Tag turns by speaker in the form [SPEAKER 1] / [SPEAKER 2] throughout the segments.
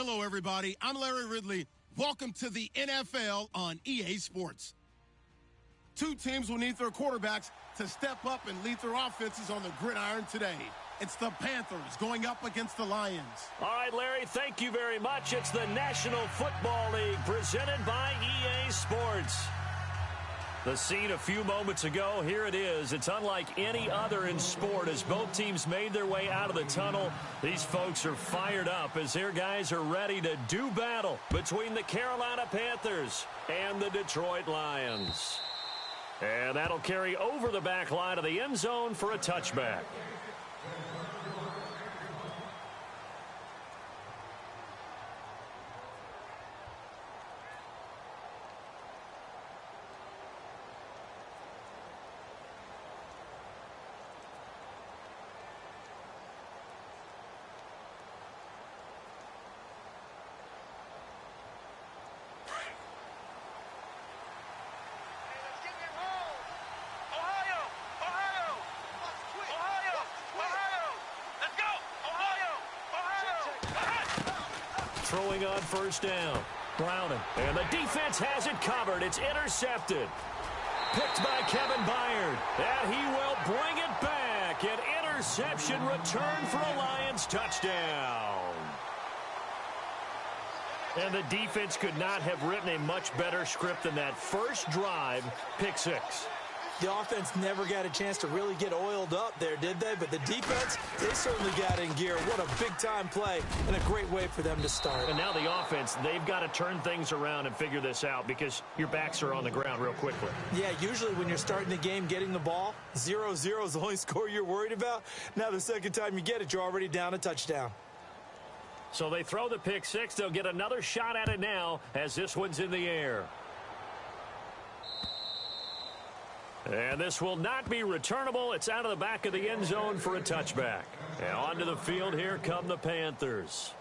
[SPEAKER 1] Hello, everybody. I'm Larry Ridley. Welcome to the NFL on EA Sports. Two teams will need their quarterbacks to step up and lead their offenses on the gridiron today. It's the Panthers going up against the Lions.
[SPEAKER 2] All right, Larry, thank you very much. It's the National Football League presented by EA Sports. The scene a few moments ago, here it is. It's unlike any other in sport as both teams made their way out of the tunnel. These folks are fired up as their guys are ready to do battle between the Carolina Panthers and the Detroit Lions. And that'll carry over the back line of the end zone for a touchback. Throwing on first down. Browning. And the defense has it covered. It's intercepted. Picked by Kevin Byard. And he will bring it back. An interception return for a Lions touchdown. And the defense could not have written a much better script than that first drive, pick six.
[SPEAKER 3] The offense never got a chance to really get oiled up there, did they? But the defense, they certainly got in gear. What a big-time play and a great way for them to start.
[SPEAKER 2] And now the offense, they've got to turn things around and figure this out because your backs are on the ground real quickly.
[SPEAKER 3] Yeah, usually when you're starting the game getting the ball, 0-0 is the only score you're worried about. Now the second time you get it, you're already down a touchdown.
[SPEAKER 2] So they throw the pick six. They'll get another shot at it now as this one's in the air. And this will not be returnable. It's out of the back of the end zone for a touchback. And onto the field, here come the Panthers.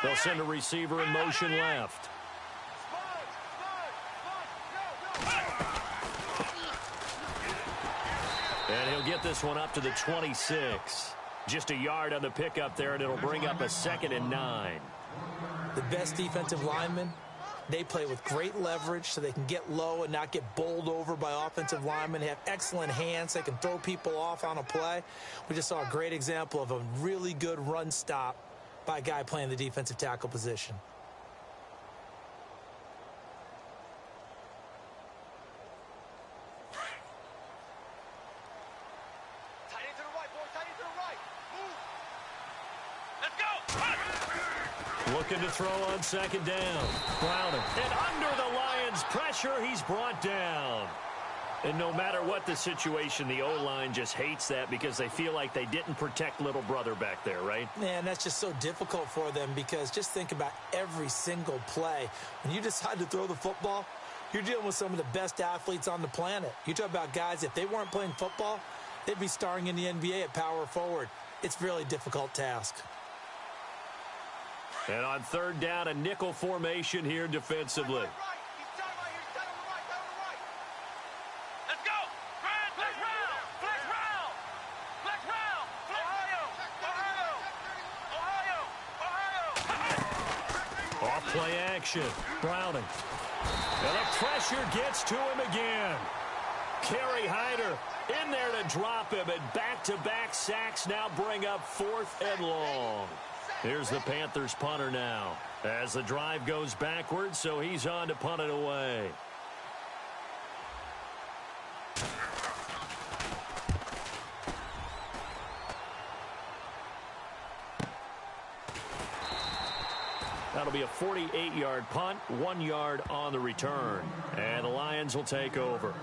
[SPEAKER 2] They'll send a receiver in motion left. And he'll get this one up to the 26. Just a yard on the pickup there, and it'll bring up a 2nd and 9.
[SPEAKER 3] The best defensive linemen, they play with great leverage so they can get low and not get bowled over by offensive linemen. They have excellent hands. They can throw people off on a play. We just saw a great example of a really good run stop by a guy playing the defensive tackle position.
[SPEAKER 4] Tight end to the right, boy. Tight end to the right. Move. Let's go.
[SPEAKER 2] Looking to throw on 2nd down. Browning. And under the Lions' pressure, he's brought down. And no matter what the situation, the O-line just hates that because they feel like they didn't protect little brother back there, right?
[SPEAKER 3] Man, that's just so difficult for them because just think about every single play. When you decide to throw the football, you're dealing with some of the best athletes on the planet. You talk about guys, if they weren't playing football, they'd be starring in the NBA at power forward. It's a really difficult task.
[SPEAKER 2] And on 3rd down, a nickel formation here defensively. Play action. Browning. And the pressure gets to him again. Kerry Hyder in there to drop him, and back-to-back sacks now bring up 4th and long. Here's the Panthers punter now as the drive goes backwards, so he's on to punt it away. That'll be a 48-yard punt, 1 yard on the return. And the Lions will take over.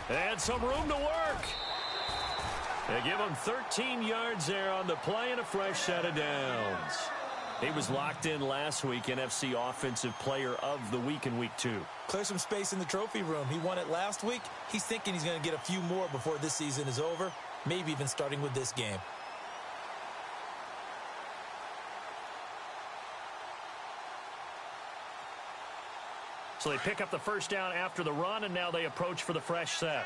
[SPEAKER 2] And some room to work. They give him 13 yards there on the play and a fresh set of downs. He was locked in last week, NFC Offensive Player of the Week in Week 2.
[SPEAKER 3] Clear some space in the trophy room. He won it last week. He's thinking he's going to get a few more before this season is over, maybe even starting with this game.
[SPEAKER 2] So they pick up the first down after the run, and now they approach for the fresh set.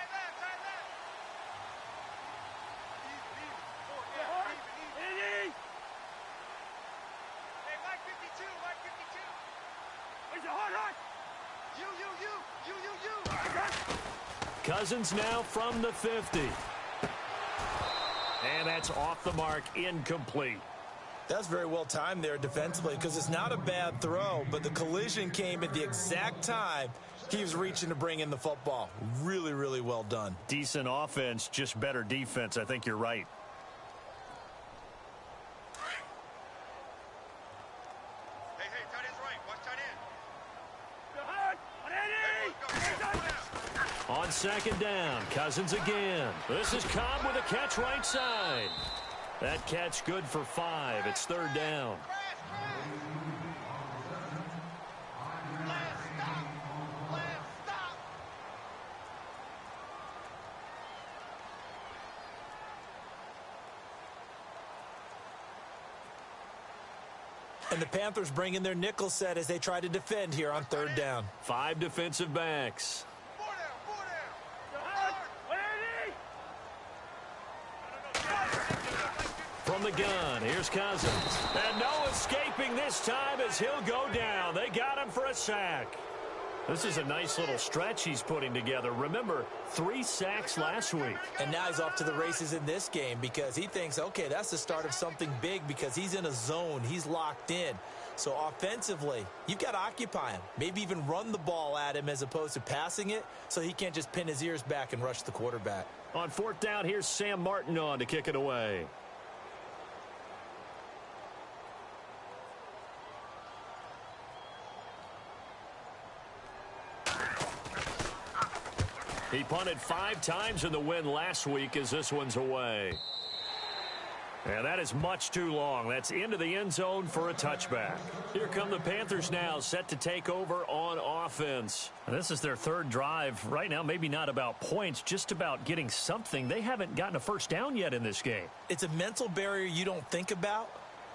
[SPEAKER 2] Cousins now from the 50. And that's off the mark, incomplete.
[SPEAKER 3] That's very well timed there defensively because it's not a bad throw, but the collision came at the exact time he was reaching to bring in the football. Really, really well done.
[SPEAKER 2] Decent offense, just better defense. I think you're right.
[SPEAKER 4] Hey, tight end's right. Watch tight end.
[SPEAKER 2] On second down, Cousins again. This is Cobb with a catch right side. That catch good for 5. It's third down.
[SPEAKER 3] And the Panthers bring in their nickel set as they try to defend here on third down.
[SPEAKER 2] 5 defensive backs. From the gun, here's Cousins. And no escaping this time as he'll go down. They got him for a sack. This is a nice little stretch he's putting together. Remember, 3 sacks last week.
[SPEAKER 3] And now he's off to the races in this game because he thinks, okay, that's the start of something big because he's in a zone. He's locked in. So offensively, you've got to occupy him. Maybe even run the ball at him as opposed to passing it so he can't just pin his ears back and rush the quarterback.
[SPEAKER 2] On fourth down, here's Sam Martin on to kick it away. He punted 5 times in the win last week as this one's away. And that is much too long. That's into the end zone for a touchback. Here come the Panthers now, set to take over on offense. And this is their third drive. Right now, maybe not about points, just about getting something. They haven't gotten a first down yet in this game.
[SPEAKER 3] It's a mental barrier you don't think about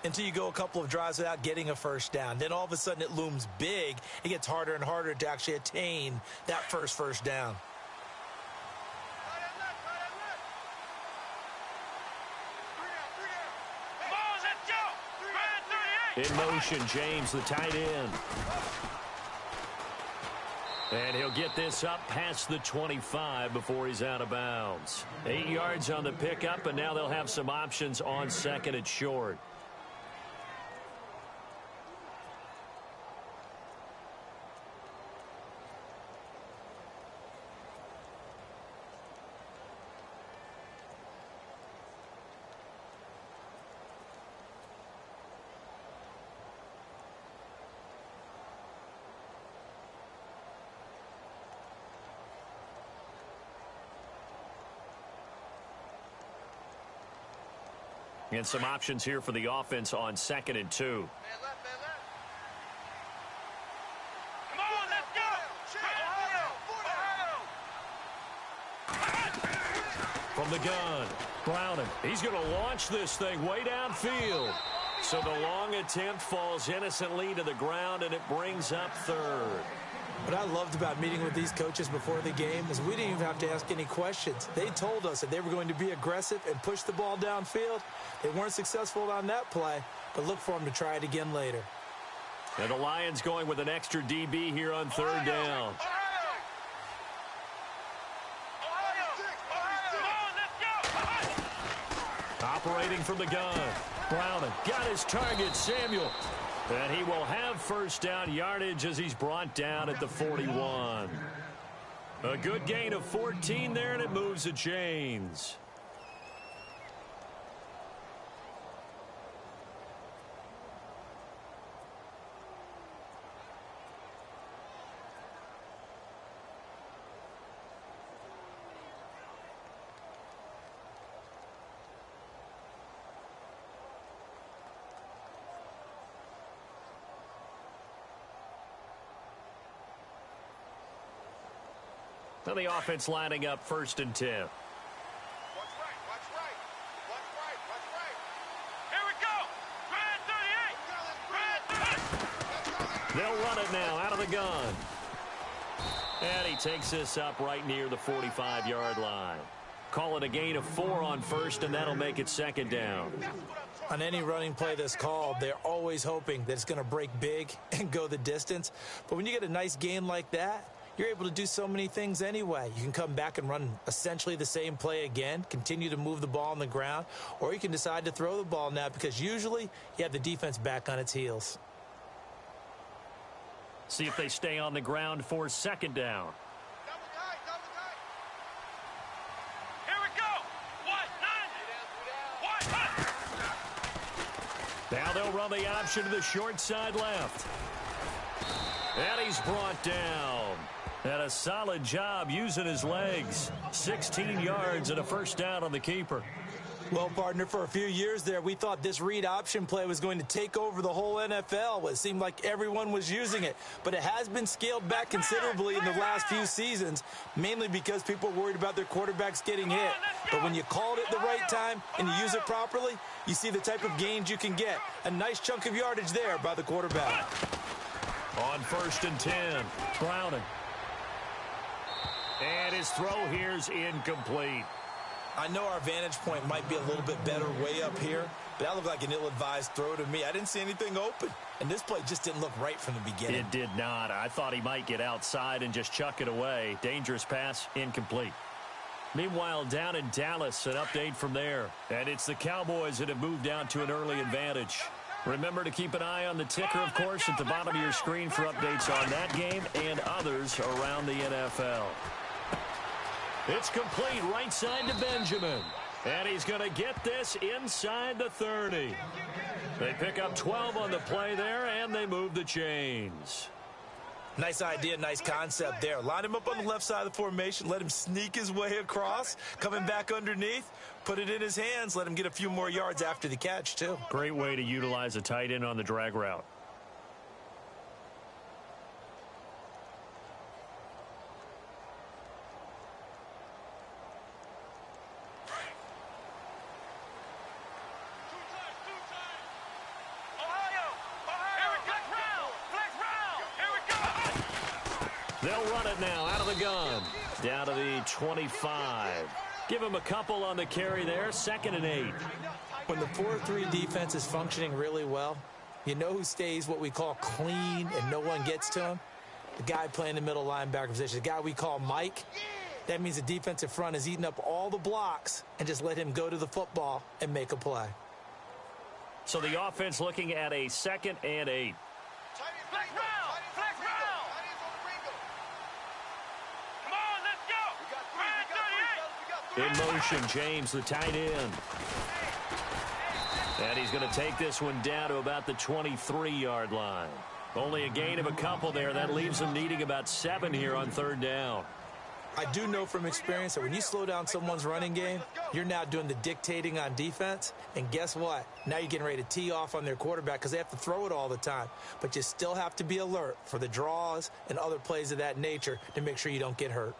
[SPEAKER 3] until you go a couple of drives without getting a first down. Then all of a sudden it looms big. It gets harder and harder to actually attain that first down.
[SPEAKER 2] In motion, James, the tight end. And he'll get this up past the 25 before he's out of bounds. 8 yards on the pickup, and now they'll have some options on second and short. And some options here for the offense on second and 2.
[SPEAKER 4] Man left. Come on, let's go!
[SPEAKER 2] From the gun, Browning. He's going to launch this thing way downfield. So the long attempt falls innocently to the ground, and it brings up third.
[SPEAKER 3] What I loved about meeting with these coaches before the game is we didn't even have to ask any questions. They told us that they were going to be aggressive and push the ball downfield. They weren't successful on that play, but look for them to try it again later.
[SPEAKER 2] And the Lions going with an extra DB here on third down. Operating from the gun. Browning got his target, Samuel. And he will have first down yardage as he's brought down at the 41. A good gain of 14 there, and it moves the chains. Now the offense lining up 1st and 10.
[SPEAKER 4] Watch right, watch right. Watch right, watch right. Here we go. Red 38. Red 38.
[SPEAKER 2] They'll run it now out of the gun. And he takes this up right near the 45-yard line. Call it a gain of 4 on 1st, and that'll make it 2nd down.
[SPEAKER 3] On any running play that's called, they're always hoping that it's going to break big and go the distance. But when you get a nice gain like that, you're able to do so many things anyway. You can come back and run essentially the same play again, continue to move the ball on the ground, or you can decide to throw the ball now because usually you have the defense back on its heels.
[SPEAKER 2] See if they stay on the ground for 2nd down.
[SPEAKER 4] Double tight, double tight. Here we go. What? 9. What?
[SPEAKER 2] Now they'll run the option to the short side left. And he's brought down. And a solid job using his legs. 16 yards and a 1st down on the keeper.
[SPEAKER 3] Well, partner, for a few years there, we thought this read option play was going to take over the whole NFL. It seemed like everyone was using it. But it has been scaled back considerably in the last few seasons, mainly because people are worried about their quarterbacks getting hit. But when you called it the right time and you use it properly, you see the type of gains you can get. A nice chunk of yardage there by the quarterback.
[SPEAKER 2] On 1st and 10, Browning. And his throw here's incomplete.
[SPEAKER 3] I know our vantage point might be a little bit better way up here, but that looked like an ill-advised throw to me. I didn't see anything open, and this play just didn't look right from the beginning.
[SPEAKER 2] It did not. I thought he might get outside and just chuck it away. Dangerous pass, incomplete. Meanwhile, down in Dallas, an update from there. And it's the Cowboys that have moved down to an early advantage. Remember to keep an eye on the ticker, of course, at the bottom of your screen for updates on that game and others around the NFL. It's complete right side to Benjamin. And he's going to get this inside the 30. They pick up 12 on the play there, and they move the chains.
[SPEAKER 3] Nice idea, nice concept there. Line him up on the left side of the formation, let him sneak his way across, coming back underneath, put it in his hands, let him get a few more yards after the catch, too.
[SPEAKER 2] Great way to utilize a tight end on the drag route. They'll run it now out of the gun. Down to the 25. Give him a couple on the carry there. 2nd and 8.
[SPEAKER 3] When the 4-3 defense is functioning really well, you know who stays what we call clean and no one gets to him? The guy playing the middle linebacker position, the guy we call Mike. That means the defensive front is eating up all the blocks and just let him go to the football and make a play.
[SPEAKER 2] So the offense looking at a 2nd and 8.
[SPEAKER 4] Flex round! Flex round! Come on, let's go!
[SPEAKER 2] In motion, James, the tight end. And he's going to take this one down to about the 23-yard line. Only a gain of a couple there. That leaves him needing about 7 here on 3rd down.
[SPEAKER 3] I do know from experience that when you slow down someone's running game, you're now doing the dictating on defense. And guess what? Now you're getting ready to tee off on their quarterback because they have to throw it all the time. But you still have to be alert for the draws and other plays of that nature to make sure you don't get hurt.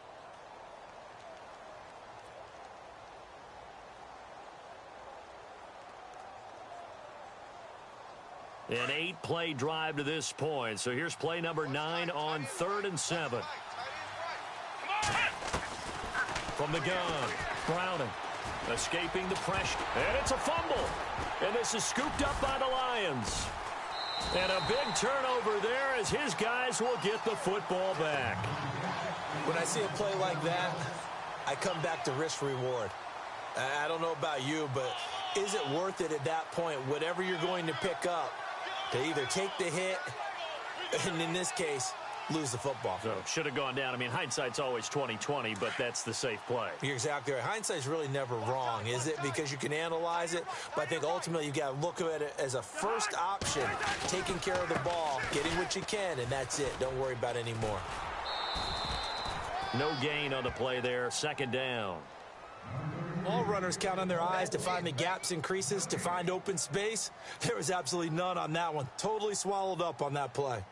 [SPEAKER 2] An 8-play drive to this point. So here's play number 9 on 3rd and 7. From the gun, Browning escaping the pressure. And it's a fumble. And this is scooped up by the Lions. And a big turnover there as his guys will get the football back.
[SPEAKER 3] When I see a play like that, I come back to risk-reward. I don't know about you, but is it worth it at that point, whatever you're going to pick up, to either take the hit, and in this case, lose the football?
[SPEAKER 2] So should have gone down. I mean, hindsight's always 20/20, but that's the safe play.
[SPEAKER 3] You're exactly right. Hindsight's really never wrong, is it? Because you can analyze it, but I think ultimately you got to look at it as a first option, taking care of the ball, getting what you can, and that's it. Don't worry about any more.
[SPEAKER 2] No gain on the play there. 2nd down.
[SPEAKER 3] All runners count on their eyes to find the gaps and creases, to find open space. There was absolutely none on that one. Totally swallowed up on that play.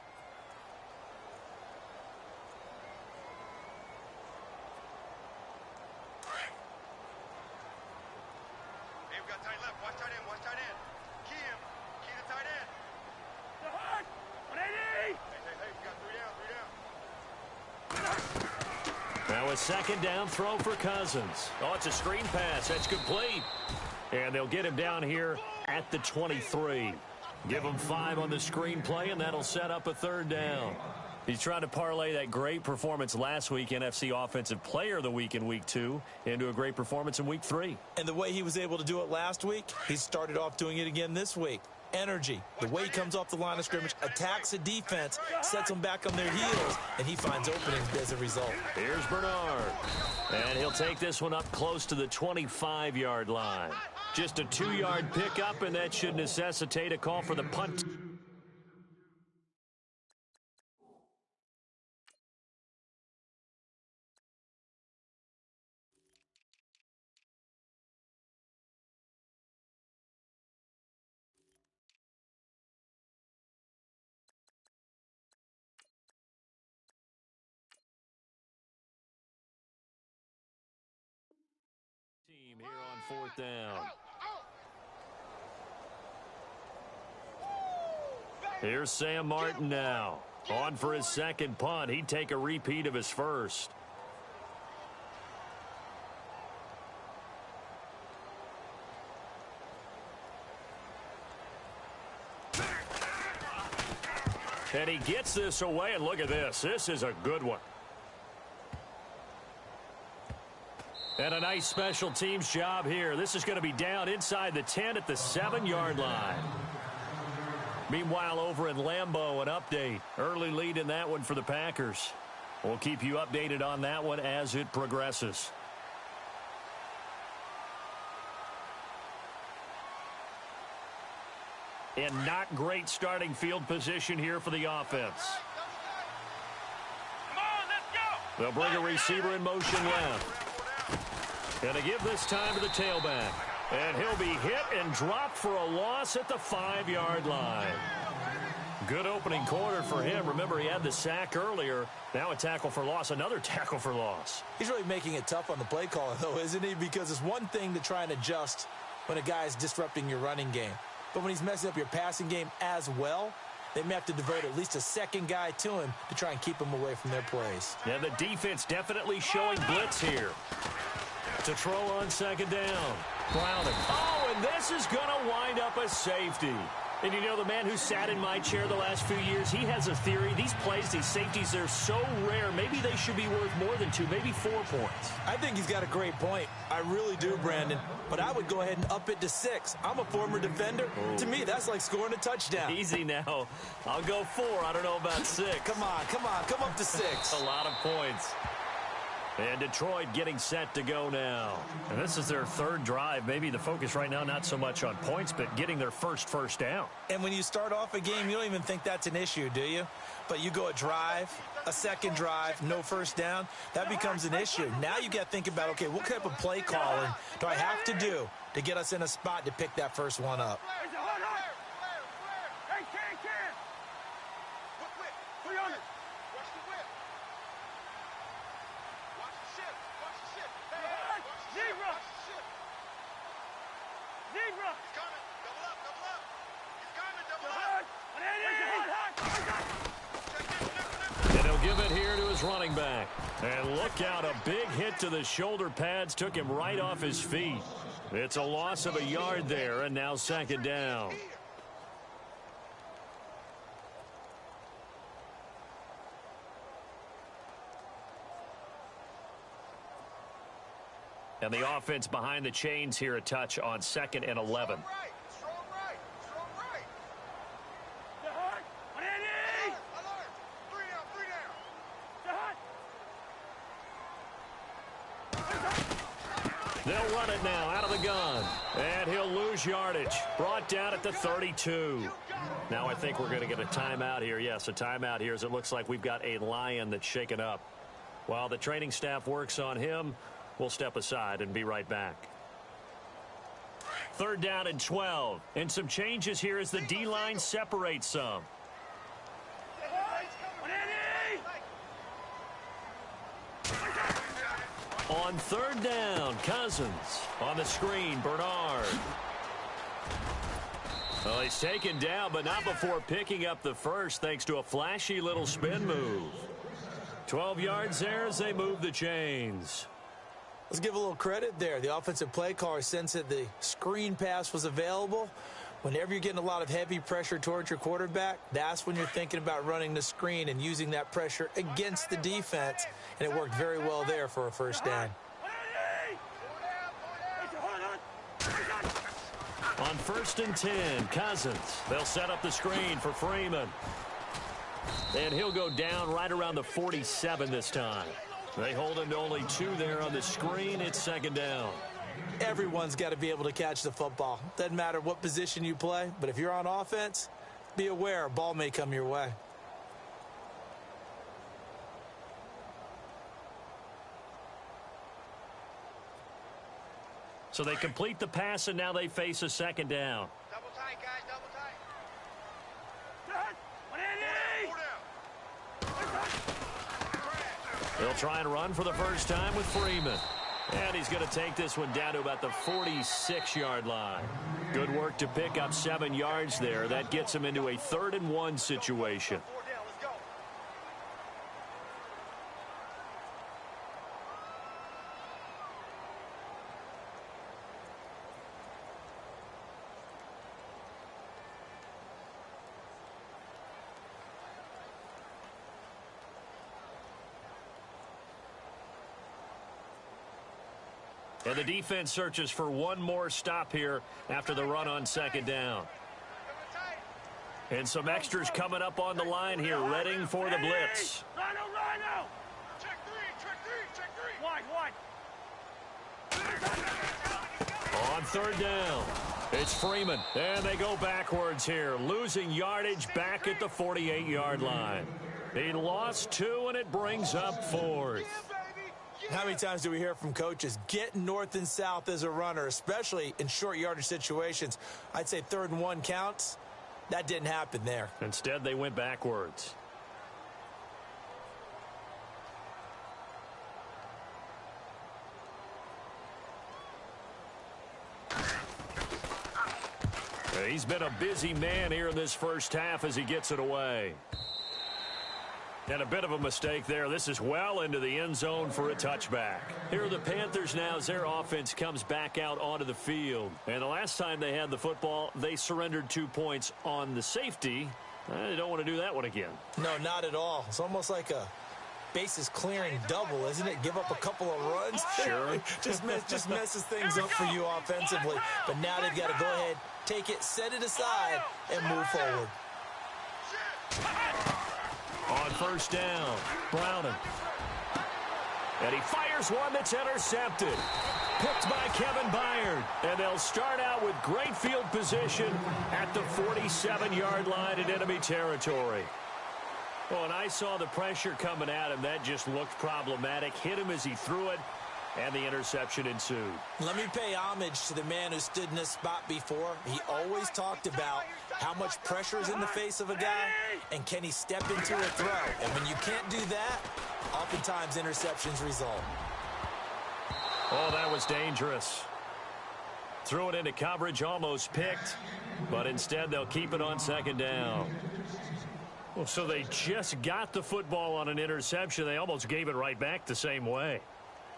[SPEAKER 4] Watch tight end. Watch tight end. Key him. Key the tight end. Hey, you got 3 down.
[SPEAKER 2] Now a second down throw for Cousins. Oh, it's a screen pass. That's complete. And they'll get him down here at the 23. Give him 5 on the screen play, and that'll set up a third down. He's trying to parlay that great performance last week, NFC Offensive Player of the Week in Week 2, into a great performance in Week 3.
[SPEAKER 3] And the way he was able to do it last week, he started off doing it again this week. Energy, the way he comes off the line of scrimmage, attacks the defense, sets them back on their heels, and he finds openings as a result.
[SPEAKER 2] Here's Bernard. And he'll take this one up close to the 25-yard line. Just a 2-yard pickup, and that should necessitate a call for the punt. Team here on 4th down. Here's Sam Martin now. On for his second punt. He'd take a repeat of his first. And he gets this away, and look at this. This is a good one. And a nice special teams job here. This is going to be down inside the 10 at the 7-yard line. Meanwhile, over in Lambeau, an update. Early lead in that one for the Packers. We'll keep you updated on that one as it progresses. And not great starting field position here for the offense.
[SPEAKER 4] Come on, let's go.
[SPEAKER 2] They'll bring a receiver in motion left. And they give this time to the tailback. And he'll be hit and dropped for a loss at the 5-yard line. Good opening quarter for him. Remember, he had the sack earlier. Now a tackle for loss, another tackle for loss.
[SPEAKER 3] He's really making it tough on the play caller, though, isn't he? Because it's one thing to try and adjust when a guy is disrupting your running game. But when he's messing up your passing game as well, they may have to devote at least a second guy to him to try and keep him away from their plays.
[SPEAKER 2] And the defense definitely showing blitz here. To throw on second down. Browning. Oh, and this is going to wind up a safety. And you know, the man who sat in my chair the last few years, he has a theory. These plays, these safeties, they're so rare. Maybe they should be worth more than 2, maybe 4 points.
[SPEAKER 3] I think he's got a great point. I really do, Brandon. But I would go ahead and up it to 6. I'm a former defender. Ooh. To me, that's like scoring a touchdown.
[SPEAKER 2] Easy now. I'll go 4. I don't know about 6.
[SPEAKER 3] Come on. Come up to 6.
[SPEAKER 2] A lot of points. And Detroit getting set to go now. And this is their 3rd drive. Maybe the focus right now not so much on points, but getting their first down.
[SPEAKER 3] And when you start off a game, you don't even think that's an issue, do you? But you go a drive, a second drive, no first down, that becomes an issue. Now you got to think about, okay, what type of play calling do I have to do to get us in a spot to pick that first one up?
[SPEAKER 2] Running back. And look out, a big hit to the shoulder pads took him right off his feet. It's a loss of a yard there, and now second down. And the offense behind the chains here, a touch on 2nd and 11. They'll run it now out of the gun. And he'll lose yardage. Brought down at the 32. Now I think we're going to get a timeout here. Yes, a timeout here as it looks like we've got a Lion that's shaken up. While the training staff works on him, we'll step aside and be right back. 3rd down and 12. And some changes here as the D-line separates some. On 3rd down, Cousins. On the screen, Bernard. Well, he's taken down, but not before picking up the first, thanks to a flashy little spin move. 12 yards there as they move the chains.
[SPEAKER 3] Let's give a little credit there. The offensive play caller sensed that the screen pass was available. Whenever you're getting a lot of heavy pressure towards your quarterback, that's when you're thinking about running the screen and using that pressure against the defense. And it worked very well there for a first down.
[SPEAKER 2] On 1st and 10, Cousins. They'll set up the screen for Freeman. And he'll go down right around the 47 this time. They hold him to only 2 there on the screen. It's 2nd down.
[SPEAKER 3] Everyone's got to be able to catch the football. Doesn't matter what position you play, but if you're on offense, be aware a ball may come your way.
[SPEAKER 2] So they complete the pass, and now they face a 2nd down.
[SPEAKER 4] Double tight, guys, double tight.
[SPEAKER 2] They'll try and run for the first time with Freeman. And he's going to take this one down to about the 46-yard line. Good work to pick up 7 yards there. That gets him into a 3rd and 1 situation. And the defense searches for one more stop here after the run on 2nd down. And some extras coming up on the line here, readying for the blitz.
[SPEAKER 4] Rhino! Check three.
[SPEAKER 2] On 3rd down, it's Freeman. And they go backwards here, losing yardage back at the 48-yard line. He lost 2, and it brings up 4th.
[SPEAKER 3] How many times do we hear from coaches, get north and south as a runner, especially in short yardage situations? I'd say 3rd and 1 counts. That didn't happen there.
[SPEAKER 2] Instead, they went backwards. He's been a busy man here in this first half as he gets it away. And a bit of a mistake there. This is well into the end zone for a touchback. Here are the Panthers now as their offense comes back out onto the field. And the last time they had the football, they surrendered 2 points on the safety. They don't want to do that one again.
[SPEAKER 3] No, not at all. It's almost like a bases clearing double, isn't it? Give up a couple of runs.
[SPEAKER 2] Sure.
[SPEAKER 3] just messes things up for you offensively. But now they've got to go ahead, take it, set it aside, and move forward.
[SPEAKER 2] On 1st down, Browning. And he fires one that's intercepted. Picked by Kevin Byard. And they'll start out with great field position at the 47-yard line in enemy territory. Oh, and I saw the pressure coming at him. That just looked problematic. Hit him as he threw it, and the interception ensued. Let me pay homage to the man who stood in this spot before. He always talked about how much pressure is in the face of a guy, and can he step into a throw. And when you can't do that, oftentimes interceptions result. Oh, that was dangerous. Threw it into coverage, almost picked, but instead they'll keep it on 2nd down. Well, so they just got the football on an interception. They almost gave it right back the same way.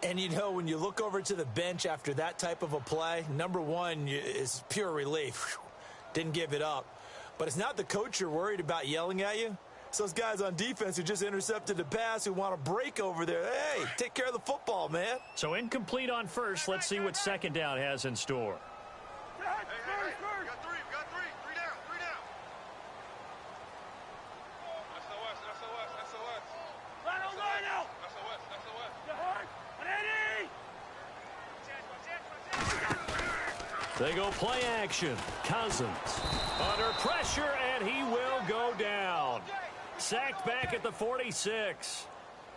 [SPEAKER 2] And, you know, when you look over to the bench after that type of a play, number one is pure relief. Didn't give it up. But it's not the coach you're worried about yelling at you. It's those guys on defense who just intercepted the pass who want to break over there. Hey, take care of the football, man. So incomplete on 1st. Let's see what 2nd down has in store.
[SPEAKER 4] Hey, we got three. Three down. SOS. Rhino. SOS.
[SPEAKER 2] They go play action. Cousins under pressure, and he will go down. Sacked back at the 46.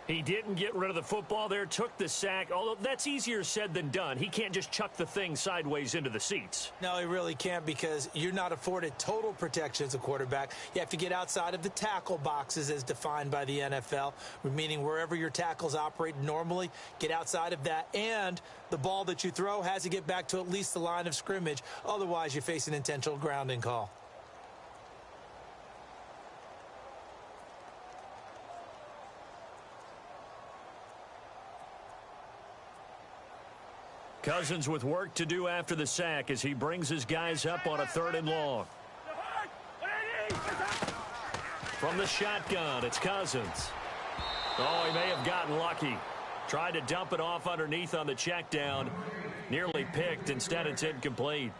[SPEAKER 2] He didn't get rid of the football there, took the sack, although that's easier said than done. He can't just chuck the thing sideways into the seats.
[SPEAKER 3] No, he really can't, because you're not afforded total protection as a quarterback. You have to get outside of the tackle boxes as defined by the NFL, meaning wherever your tackles operate normally, get outside of that, and the ball that you throw has to get back to at least the line of scrimmage. Otherwise, you face an intentional grounding call.
[SPEAKER 2] Cousins with work to do after the sack as he brings his guys up on a 3rd and long. From the shotgun, it's Cousins. Oh, he may have gotten lucky. Tried to dump it off underneath on the check down. Nearly picked. Instead, it's incomplete.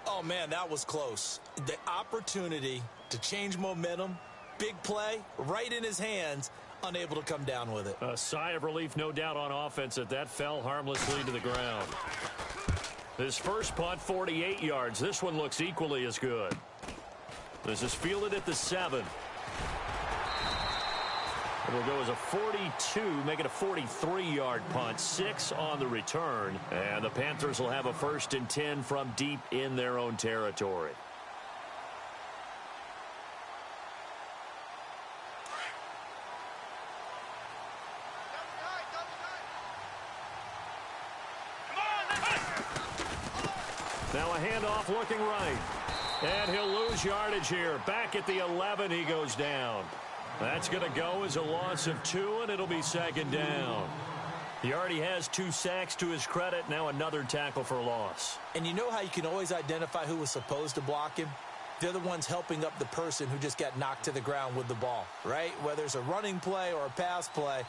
[SPEAKER 3] Oh, man, that was close. The opportunity to change momentum, big play, right in his hands, unable to come down with it.
[SPEAKER 2] A sigh of relief, no doubt, on offense that fell harmlessly to the ground. His first punt, 48 yards. This one looks equally as good. This is fielded at the 7. It'll go as a 42, make it a 43-yard punt. 6 on the return. And the Panthers will have a 1st and 10 from deep in their own territory. Now a handoff looking right. And he'll lose yardage here. Back at the 11, he goes down. That's going to go as a loss of 2, and it'll be 2nd down. He already has 2 sacks to his credit. Now another tackle for loss.
[SPEAKER 3] And you know how you can always identify who was supposed to block him? They're the ones helping up the person who just got knocked to the ground with the ball, right? Whether it's a running play or a pass play,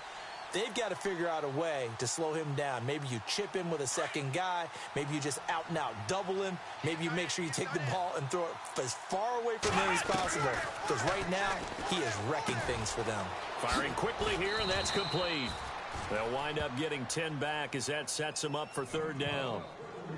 [SPEAKER 3] they've got to figure out a way to slow him down. Maybe you chip him with a second guy. Maybe you just out-and-out double him. Maybe you make sure you take the ball and throw it as far away from him as possible. Because right now, he is wrecking things for them.
[SPEAKER 2] Firing quickly here, and that's complete. They'll wind up getting 10 back as that sets them up for 3rd down.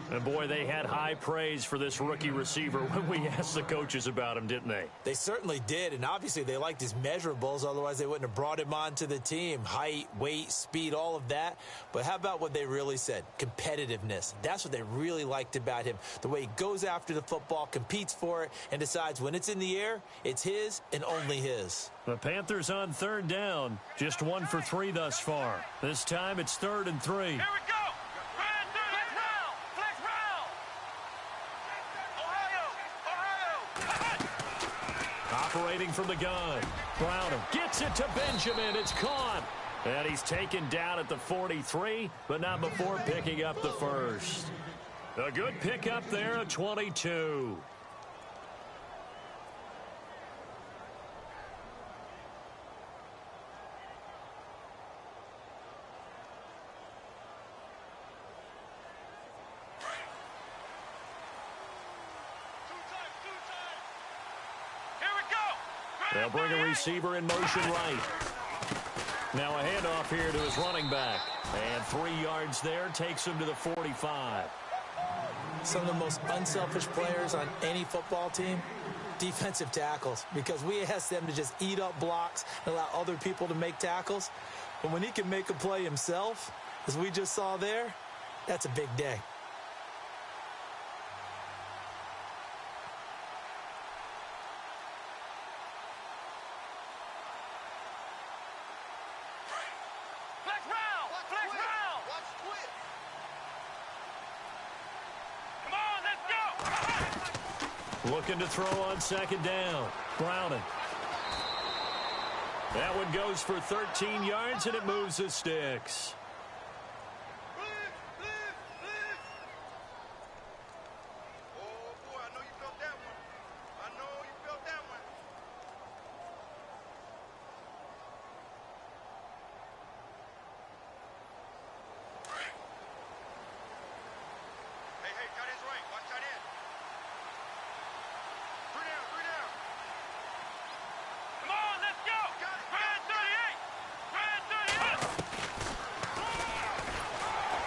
[SPEAKER 2] And, boy, they had high praise for this rookie receiver when we asked the coaches about him, didn't they?
[SPEAKER 3] They certainly did, and obviously they liked his measurables. Otherwise, they wouldn't have brought him onto the team. Height, weight, speed, all of that. But how about what they really said? Competitiveness. That's what they really liked about him. The way he goes after the football, competes for it, and decides when it's in the air, it's his and only his.
[SPEAKER 2] The Panthers on 3rd down. Just 1 for 3 thus far. This time it's 3rd and 3.
[SPEAKER 4] Here we go.
[SPEAKER 2] Operating from the gun. Browner gets it to Benjamin. It's caught. And he's taken down at the 43, but not before picking up the 1st. A good pickup there at 22. They'll bring a receiver in motion right. Now a handoff here to his running back. And 3 yards there takes him to the 45.
[SPEAKER 3] Some of the most unselfish players on any football team, defensive tackles, because we ask them to just eat up blocks and allow other people to make tackles. But when he can make a play himself, as we just saw there, that's a big day.
[SPEAKER 2] Looking to throw on 2nd down. Browning. That one goes for 13 yards, and it moves the sticks.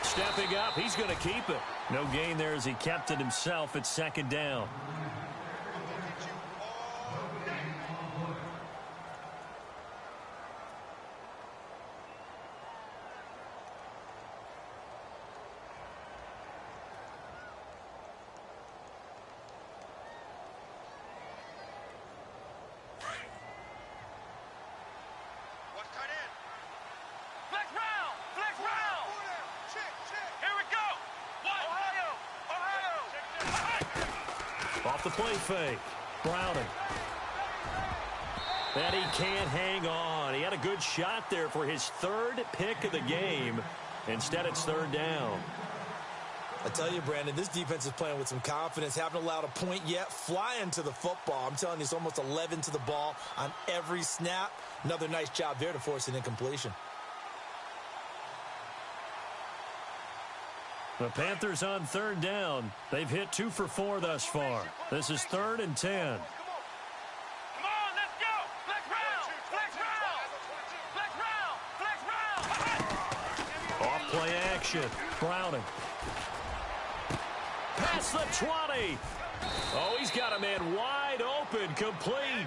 [SPEAKER 2] Stepping up, he's going to keep it. No gain there as he kept it himself at 2nd down. Off the play fake. Browning. And he can't hang on. He had a good shot there for his 3rd pick of the game. Instead, it's 3rd down.
[SPEAKER 3] I tell you, Brandon, this defense is playing with some confidence. Haven't allowed a point yet. Flying to the football. I'm telling you, it's almost 11 to the ball on every snap. Another nice job there to force an incompletion.
[SPEAKER 2] The Panthers on third down. They've hit 2 for 4 thus far. This is 3rd and 10. Play action. Browning. Past the 20. Oh, he's got a man wide open. Complete.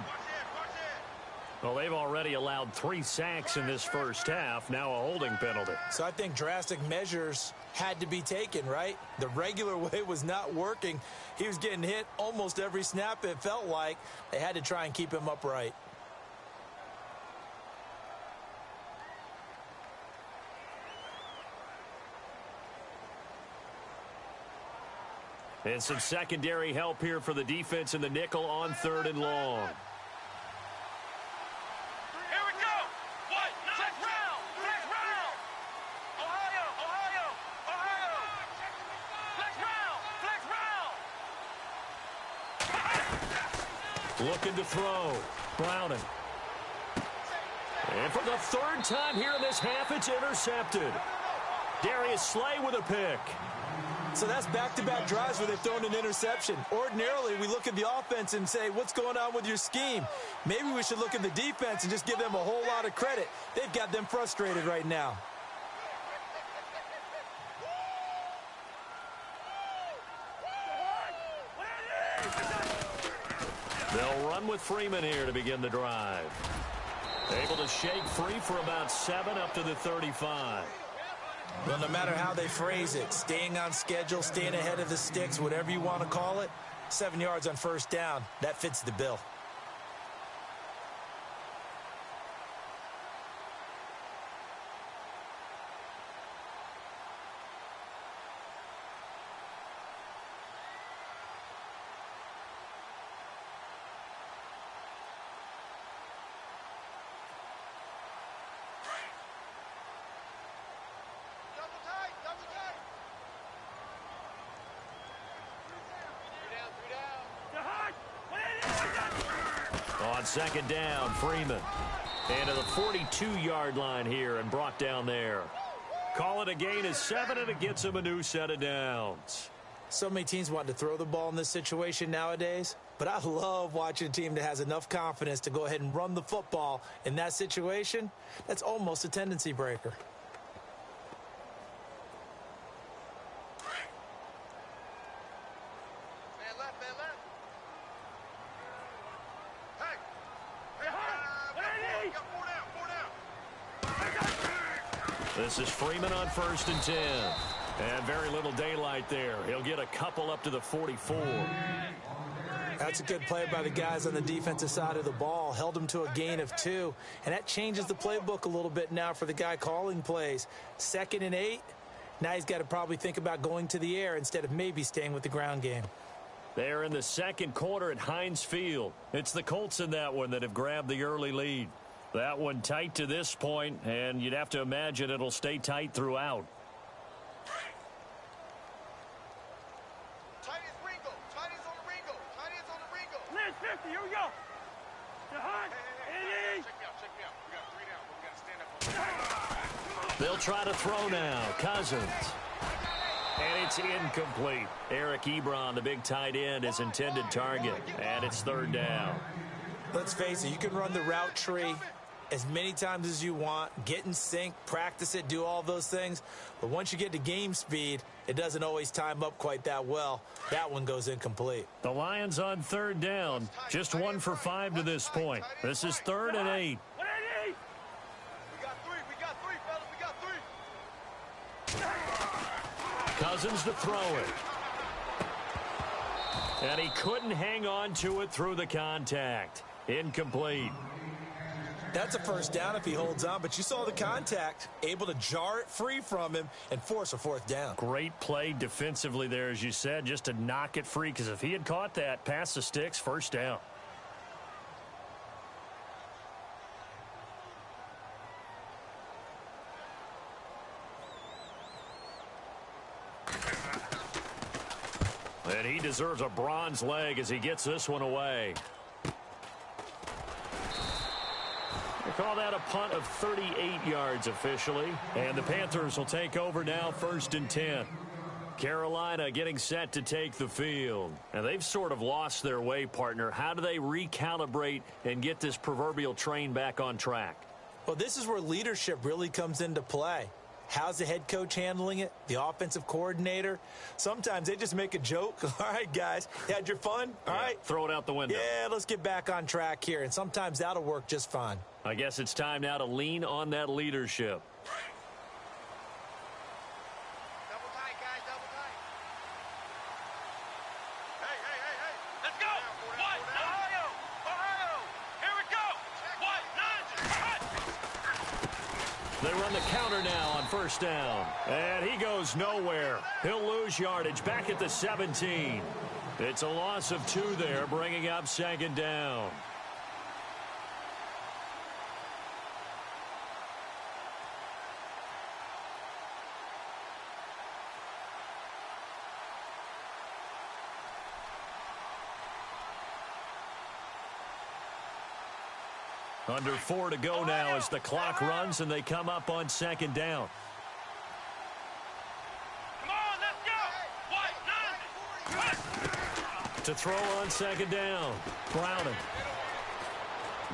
[SPEAKER 2] Well, they've already allowed 3 sacks in this first half. Now a holding penalty.
[SPEAKER 3] So I think drastic measures had to be taken, right? The regular way was not working. He was getting hit almost every snap, it felt like. They had to try and keep him upright.
[SPEAKER 2] And some secondary help here for the defense in the nickel on 3rd and long.
[SPEAKER 4] Here we go. What? Flex round. Flex round. Ohio. Ohio. Ohio. Flex round. Flex round.
[SPEAKER 2] Looking to throw. Browning. And for the 3rd time here in this half, it's intercepted. Darius Slay with a pick.
[SPEAKER 3] So that's back-to-back drives where they've thrown an interception. Ordinarily, we look at the offense and say, what's going on with your scheme? Maybe we should look at the defense and just give them a whole lot of credit. They've got them frustrated right now.
[SPEAKER 2] They'll run with Freeman here to begin the drive. Able to shake free for about 7 up to the 35.
[SPEAKER 3] Well, no matter how they phrase it, staying on schedule, staying ahead of the sticks, whatever you want to call it, 7 yards on first down, that fits the bill.
[SPEAKER 2] On 2nd down, Freeman. And to the 42-yard line here and brought down there. Call it a gain of 7, and it gets him a new set of downs.
[SPEAKER 3] So many teams want to throw the ball in this situation nowadays, but I love watching a team that has enough confidence to go ahead and run the football in that situation. That's almost a tendency breaker.
[SPEAKER 2] This is Freeman on 1st and 10. And very little daylight there. He'll get a couple up to the 44.
[SPEAKER 3] That's a good play by the guys on the defensive side of the ball. Held him to a gain of 2. And that changes the playbook a little bit now for the guy calling plays. 2nd and 8. Now he's got to probably think about going to the air instead of maybe staying with the ground game.
[SPEAKER 2] They're in the 2nd quarter at Heinz Field. It's the Colts in that one that have grabbed the early lead. That one tight to this point, and you'd have to imagine it'll stay tight throughout.
[SPEAKER 4] Tight is Ringo. Tight is on the Ringo. Tight is on the Ringo.
[SPEAKER 5] Last 50. Here we go. To Hunt.
[SPEAKER 4] Hey. Check me out. We got 3 down, but we got to stand up.
[SPEAKER 2] They'll try to throw now. Cousins. And it's incomplete. Eric Ebron, the big tight end, is intended target. And it's 3rd down.
[SPEAKER 3] Let's face it, you can run the route tree as many times as you want, get in sync, practice it, do all those things. But once you get to game speed, it doesn't always time up quite that well. That one goes incomplete.
[SPEAKER 2] The Lions on 3rd down. Just 1 for 5 to this point. This is 3rd and 8.
[SPEAKER 4] We got 3. We got 3, fellas. We got 3.
[SPEAKER 2] Cousins to throw it. And he couldn't hang on to it through the contact. Incomplete.
[SPEAKER 3] That's a first down if he holds on, but you saw the contact, able to jar it free from him and force a 4th down.
[SPEAKER 2] Great play defensively there, as you said, just to knock it free, because if he had caught that, past the sticks, first down. And he deserves a bronze leg as he gets this one away. They call that a punt of 38 yards officially. And the Panthers will take over now, 1st and 10. Carolina getting set to take the field. And they've sort of lost their way, partner. How do they recalibrate and get this proverbial train back on track?
[SPEAKER 3] Well, this is where leadership really comes into play. How's the head coach handling it? The offensive coordinator? Sometimes they just make a joke. All right, guys, you had your fun? All right.
[SPEAKER 2] Throw it out the window.
[SPEAKER 3] Yeah, let's get back on track here. And sometimes that'll work just fine.
[SPEAKER 2] I guess it's time now to lean on that leadership.
[SPEAKER 4] Double tight, guys, double tight. Hey. Let's go. What? Ohio. Here we go. What?
[SPEAKER 2] They run the counter now on 1st down. And he goes nowhere. He'll lose yardage back at the 17. It's a loss of 2 there, bringing up 2nd down. Under 4 to go now as the clock runs and they come up on 2nd down.
[SPEAKER 4] Come on, let's go. What?
[SPEAKER 2] To throw on 2nd down. Browning.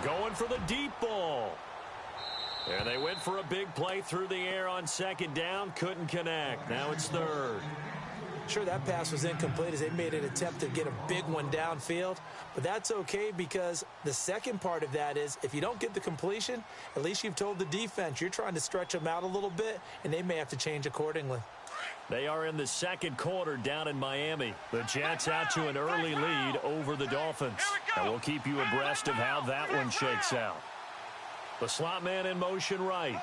[SPEAKER 2] Going for the deep ball. And they went for a big play through the air on 2nd down. Couldn't connect. Now it's 3rd.
[SPEAKER 3] Sure, that pass was incomplete as they made an attempt to get a big one downfield. But that's okay because the second part of that is if you don't get the completion, at least you've told the defense you're trying to stretch them out a little bit, and they may have to change accordingly.
[SPEAKER 2] They are in the 2nd quarter down in Miami. The Jets out to an early lead over the Dolphins. And we'll keep you abreast of how that one shakes out. The slot man in motion right.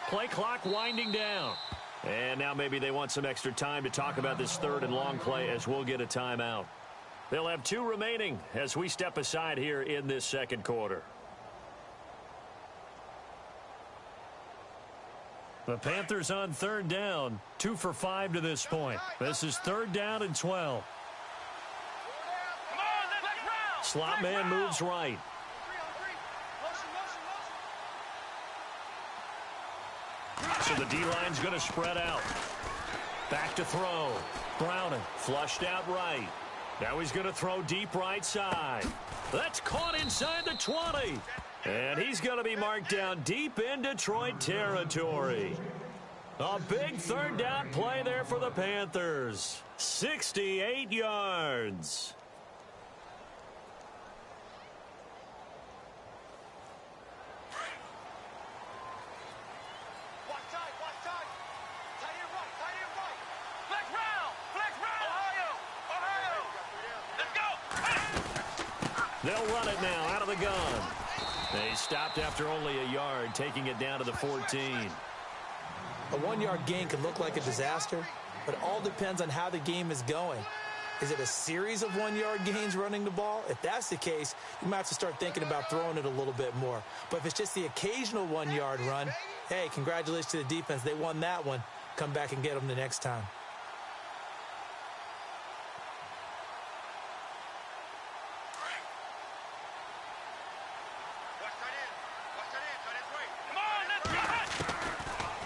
[SPEAKER 2] Play clock winding down. And now maybe they want some extra time to talk about this 3rd and long play as we'll get a timeout. They'll have 2 remaining as we step aside here in this 2nd quarter. The Panthers on 3rd down, 2 for 5 to this point. This is 3rd down and 12. Slot man moves right. So the D-line's going to spread out. Back to throw. Browning flushed out right. Now he's going to throw deep right side. That's caught inside the 20. And he's going to be marked down deep in Detroit territory. A big 3rd down play there for the Panthers. 68 yards. They'll run it now out of the gun. They stopped after only a yard, taking it down to the 14.
[SPEAKER 3] A 1-yard gain can look like a disaster, but it all depends on how the game is going. Is it a series of 1-yard gains running the ball? If that's the case, you might have to start thinking about throwing it a little bit more. But if it's just the occasional 1-yard run, hey, congratulations to the defense. They won that one. Come back and get them the next time.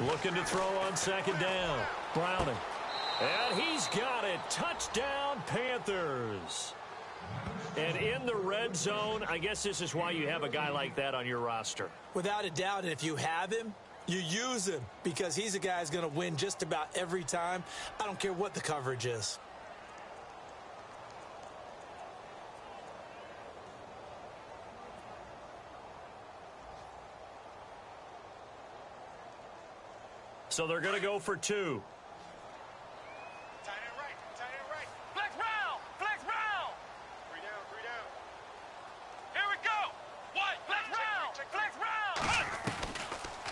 [SPEAKER 2] Looking to throw on 2nd down. Browning. And he's got it. Touchdown, Panthers. And in the red zone, I guess this is why you have a guy like that on your roster.
[SPEAKER 3] Without a doubt, and if you have him, you use him because he's a guy who's going to win just about every time. I don't care what the coverage is.
[SPEAKER 2] So they're going to go for 2.
[SPEAKER 4] Tight end right. Flex round. 3 down. Here we go. What? Flex round.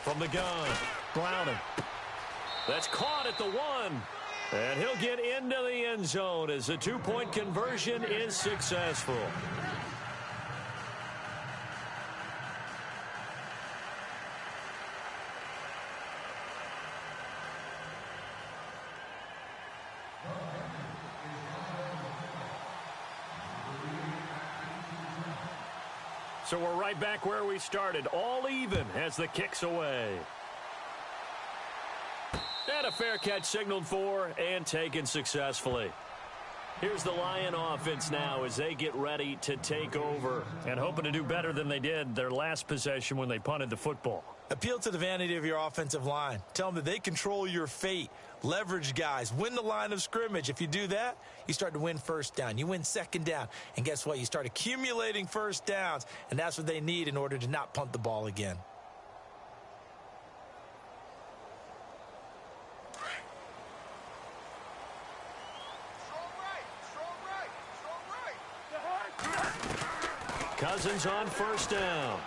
[SPEAKER 2] From the gun, Browning. That's caught at the 1. And he'll get into the end zone as the 2-point conversion is successful. So we're right back where we started, all even as the kick's away. And a fair catch signaled for and taken successfully. Here's the Lion offense now as they get ready to take over and hoping to do better than they did their last possession when they punted the football.
[SPEAKER 3] Appeal to the vanity of your offensive line. Tell them that they control your fate. Leverage guys. Win the line of scrimmage. If you do that, you start to win first down. You win second down. And guess what? You start accumulating first downs. And that's what they need in order to not punt the ball again.
[SPEAKER 2] Cousins on first down.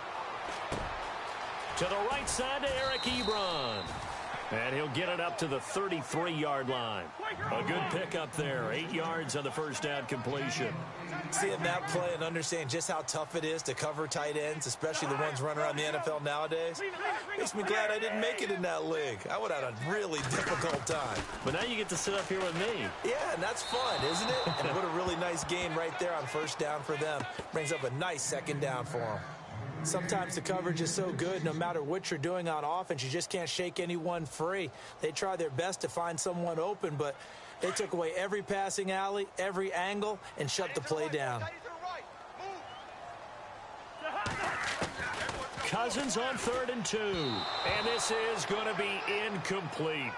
[SPEAKER 2] To the right side to Eric Ebron. And he'll get it up to the 33-yard line. A good pickup there. 8 yards on the first down completion.
[SPEAKER 3] Seeing that play and understanding just how tough it is to cover tight ends, especially the ones running around the NFL nowadays, makes me glad I didn't make it in that league. I would have had a really difficult time.
[SPEAKER 2] But now you get to sit up here with me.
[SPEAKER 3] Yeah, and that's fun, isn't it? And what a really nice gain right there on first down for them. Brings up a nice second down for them. Sometimes the coverage is so good, no matter what you're doing on offense, you just can't shake anyone free. They try their best to find someone open, but they took away every passing alley, every angle, and shut the play down.
[SPEAKER 2] Cousins on 3rd and 2. And this is going to be incomplete.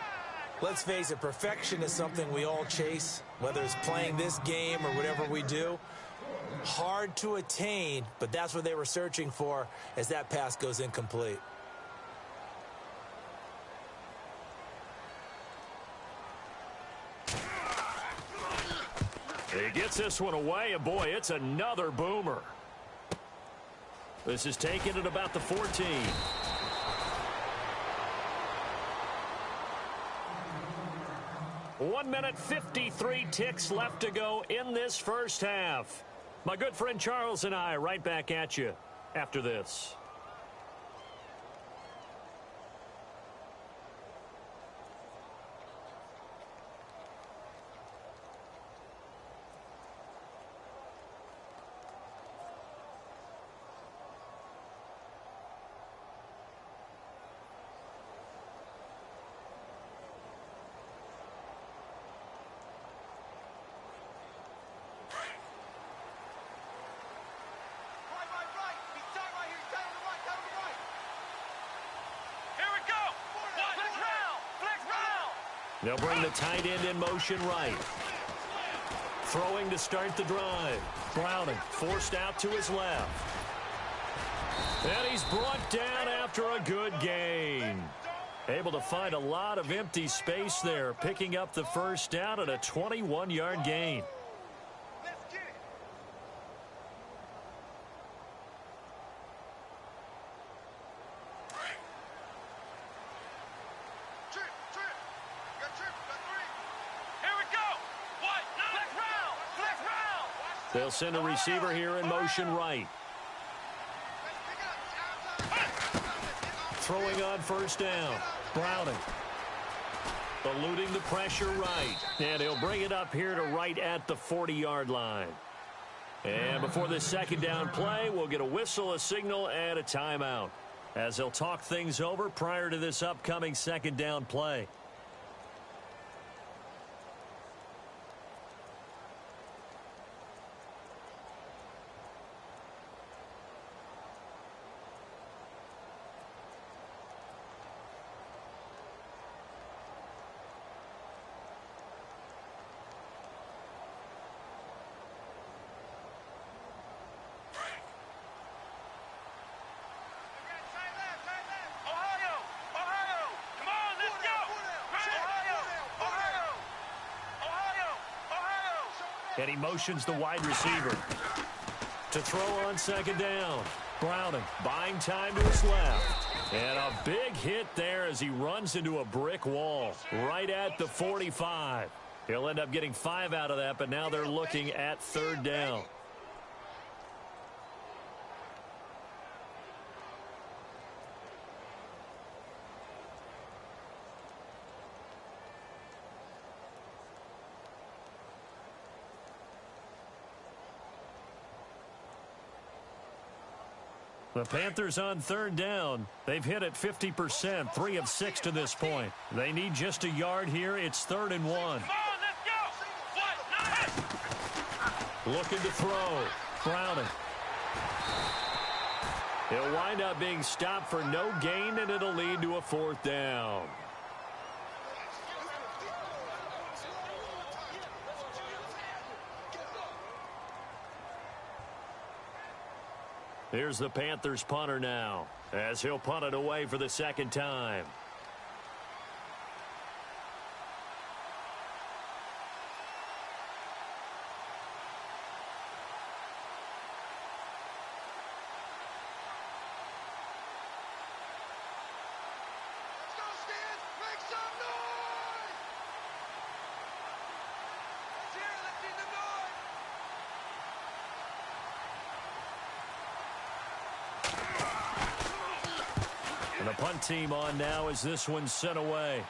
[SPEAKER 3] Let's face it, perfection is something we all chase, whether it's playing this game or whatever we do. Hard to attain, but that's what they were searching for as that pass goes incomplete.
[SPEAKER 2] He gets this one away, and boy, it's another boomer. This is taken at about the 14. One minute, 53 ticks left to go in this first half. My good friend Charles and I right back at you after this. They'll bring the tight end in motion right. Throwing to start the drive. Browning forced out to his left. And he's brought down after a good gain. Able to find a lot of empty space there, picking up the first down at a 21-yard gain. They'll send a receiver here in motion right. Throwing on first down. Browning. Eluding the pressure right. And he'll bring it up here to right at the 40-yard line. And before this second down play, we'll get a whistle, a signal, and a timeout, as they'll talk things over prior to this upcoming second down play. And he motions the wide receiver to throw on second down. Browning buying time to his left. And a big hit there as he runs into a brick wall right at the 45. He'll end up getting 5 out of that, but now they're looking at third down. The Panthers on third down. They've hit it 50%, 3 of 6 to this point. They need just a yard here. It's 3rd and 1.
[SPEAKER 4] Come on, let's go. What?
[SPEAKER 2] Looking to throw. Browning. He'll wind up being stopped for no gain, and it'll lead to a 4th down. Here's the Panthers punter now, as he'll punt it away for the 2nd time. And the punt team on now as this one's sent away.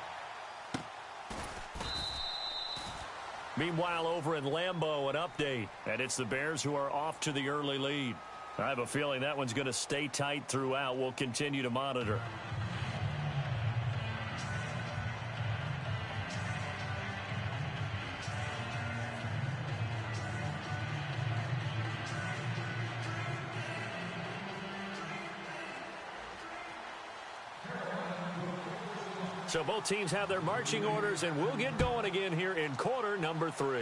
[SPEAKER 2] Meanwhile, over in Lambeau, an update. And it's the Bears who are off to the early lead. I have a feeling that one's going to stay tight throughout. We'll continue to monitor. So both teams have their marching orders, and we'll get going again here in quarter number 3.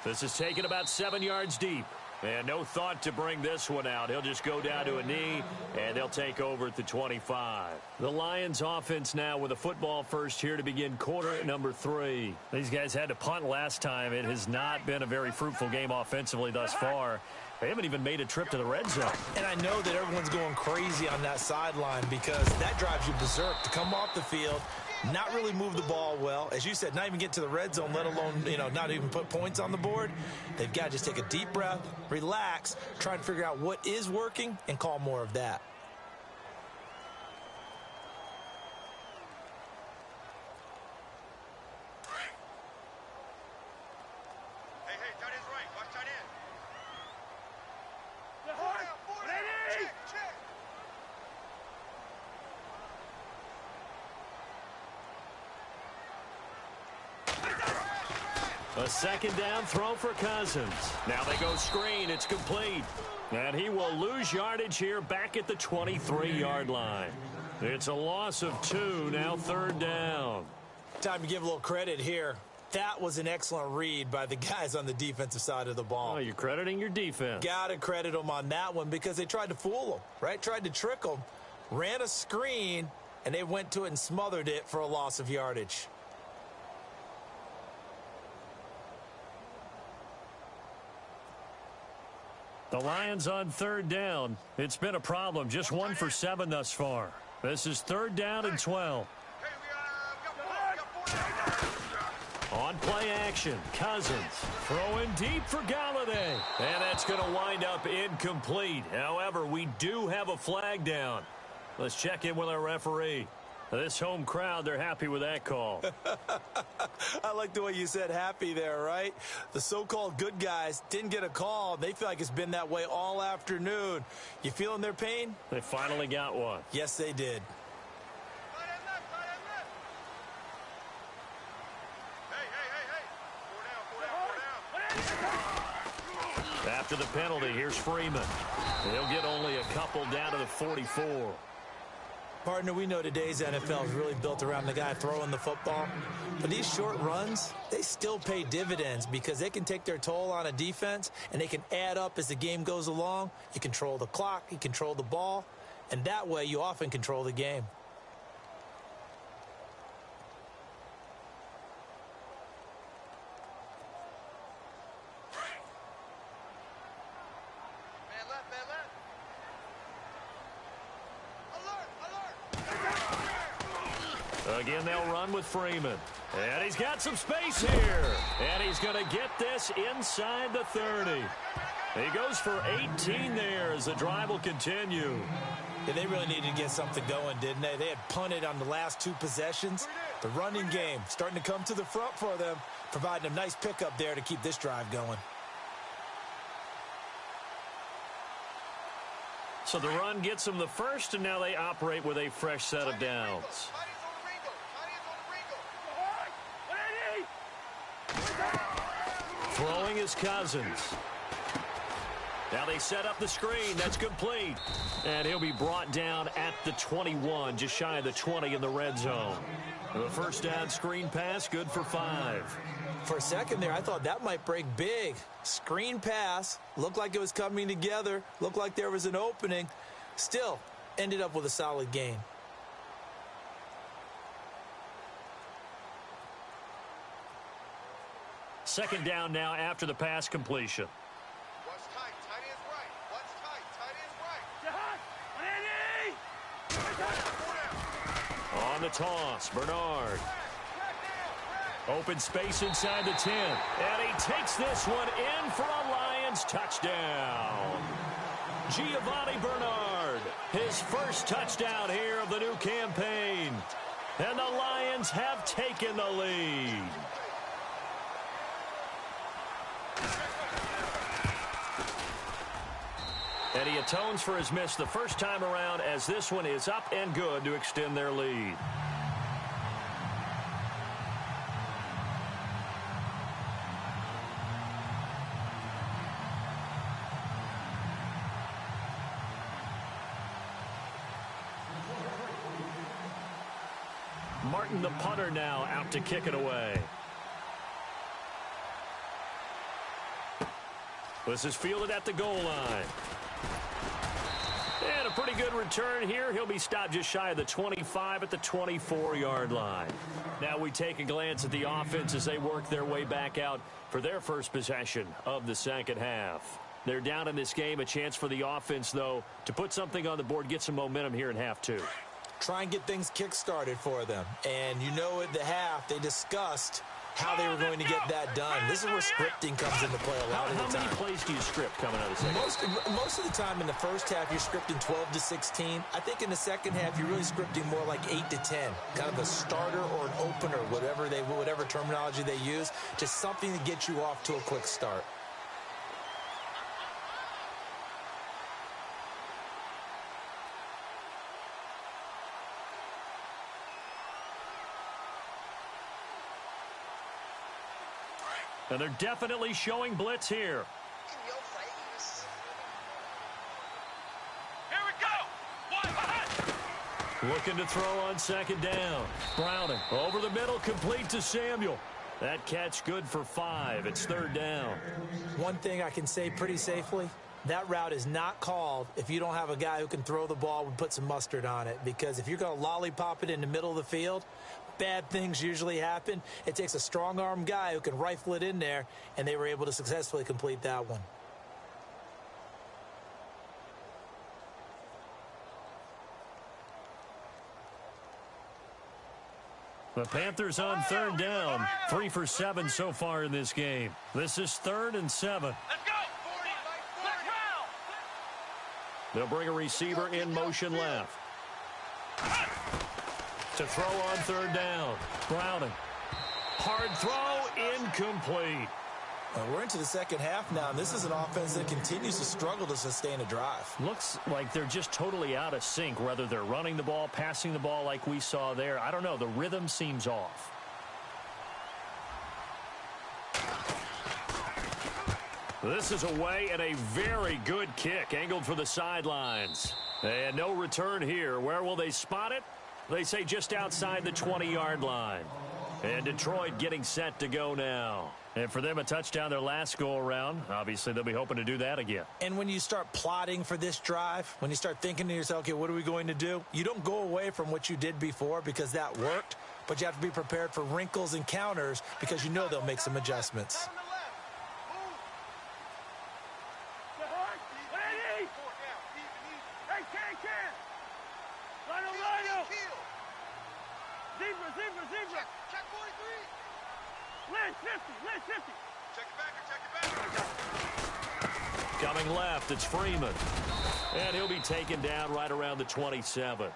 [SPEAKER 2] This is taken about 7 yards deep. And no thought to bring this one out. He'll just go down to a knee, and they'll take over at the 25. The Lions offense now with a football first here to begin quarter number 3. These guys had to punt last time. It has not been a very fruitful game offensively thus far. They haven't even made a trip to the red zone.
[SPEAKER 3] And I know that everyone's going crazy on that sideline because that drives you berserk to come off the field, not really move the ball well. As you said, not even get to the red zone, let alone, not even put points on the board. They've got to just take a deep breath, relax, try to figure out what is working, and call more of that.
[SPEAKER 2] A 2nd down throw for Cousins. Now they go screen. It's complete. And he will lose yardage here back at the 23-yard line. It's a loss of 2, now 3rd down.
[SPEAKER 3] Time to give a little credit here. That was an excellent read by the guys on the defensive side of the ball.
[SPEAKER 2] Oh, you're crediting your defense.
[SPEAKER 3] Got to credit them on that one because they tried to fool them, right? Tried to trick them, ran a screen, and they went to it and smothered it for a loss of yardage.
[SPEAKER 2] The Lions on 3rd down. It's been a problem. Just 1 for 7 thus far. This is 3rd down and 12. On play action, Cousins throwing deep for Galladay. And that's going to wind up incomplete. However, we do have a flag down. Let's check in with our referee. This home crowd, they're happy with that call.
[SPEAKER 3] I like the way you said happy there, right? The so-called good guys didn't get a call. They feel like it's been that way all afternoon. You feeling their pain?
[SPEAKER 2] They finally got one.
[SPEAKER 3] Yes, they did.
[SPEAKER 2] After the penalty, here's Freeman. He'll get only a couple down to the 44.
[SPEAKER 3] Partner, we know today's NFL is really built around the guy throwing the football. But these short runs, they still pay dividends because they can take their toll on a defense and they can add up as the game goes along. You control the clock, you control the ball, and that way you often control the game.
[SPEAKER 2] Again, they'll run with Freeman. And he's got some space here. And he's going to get this inside the 30. He goes for 18 there as the drive will continue.
[SPEAKER 3] Yeah, they really needed to get something going, didn't they? They had punted on the last 2 possessions. The running game starting to come to the front for them, providing a nice pickup there to keep this drive going.
[SPEAKER 2] So the run gets them the first, and now they operate with a fresh set of downs. Throwing is Cousins. Now they set up the screen. That's complete. And he'll be brought down at the 21, just shy of the 20 in the red zone. The first down screen pass, good for 5.
[SPEAKER 3] For a second there, I thought that might break big. Screen pass, looked like it was coming together, looked like there was an opening. Still, ended up with a solid gain.
[SPEAKER 2] Second down now after the pass completion.
[SPEAKER 4] What's tight? Tight end's right. What's tight? Tight end's right.
[SPEAKER 2] On the toss, Bernard. Open space inside the 10. And he takes this one in for a Lions touchdown. Giovanni Bernard, his first touchdown here of the new campaign. And the Lions have taken the lead. And he atones for his miss the first time around, as this one is up and good to extend their lead. Martin, the punter, now out to kick it away. This is fielded at the goal line. And a pretty good return here. He'll be stopped just shy of the 25 at the 24-yard line. Now we take a glance at the offense as they work their way back out for their first possession of the second half. They're down in this game. A chance for the offense, though, to put something on the board, get some momentum here in half two.
[SPEAKER 3] Try and get things kick-started for them. And you know at the half, they discussed how they were going to get that done. This is where scripting comes into play a lot of the time.
[SPEAKER 2] How many plays do you script coming out of the second?
[SPEAKER 3] Most of the time in the first half, you're scripting 12 to 16. I think in the second half, you're really scripting more like 8 to 10. Kind of a starter or an opener, whatever terminology they use, just something to get you off to a quick start.
[SPEAKER 2] And they're definitely showing blitz here.
[SPEAKER 4] In your face. Here we go.
[SPEAKER 2] Looking to throw on second down. Browning over the middle, complete to Samuel. That catch good for 5. It's third down.
[SPEAKER 3] One thing I can say pretty safely, that route is not called if you don't have a guy who can throw the ball and put some mustard on it. Because if you're going to lollipop it in the middle of the field, bad things usually happen. It takes a strong-arm guy who can rifle it in there, and they were able to successfully complete that one.
[SPEAKER 2] The Panthers on third down. 3 for 7 so far in this game. This is 3rd and 7.
[SPEAKER 4] Let's go. 40. Let's round.
[SPEAKER 2] They'll bring a receiver in motion left. To throw on third down. Browning. Hard throw, incomplete.
[SPEAKER 3] We're into the second half now, and this is an offense that continues to struggle to sustain a drive.
[SPEAKER 2] Looks like they're just totally out of sync, whether they're running the ball, passing the ball like we saw there. I don't know. The rhythm seems off. This is away, and a very good kick angled for the sidelines. And no return here. Where will they spot it? They say just outside the 20-yard line. And Detroit getting set to go now. And for them, a touchdown their last go-around. Obviously, they'll be hoping to do that again.
[SPEAKER 3] And when you start plotting for this drive, when you start thinking to yourself, okay, what are we going to do? You don't go away from what you did before because that worked, but you have to be prepared for wrinkles and counters because you know they'll make some adjustments.
[SPEAKER 4] Zebra. Check 43. Lynch 50. Check it back.
[SPEAKER 2] Coming left, it's Freeman. And he'll be taken down right around the 27.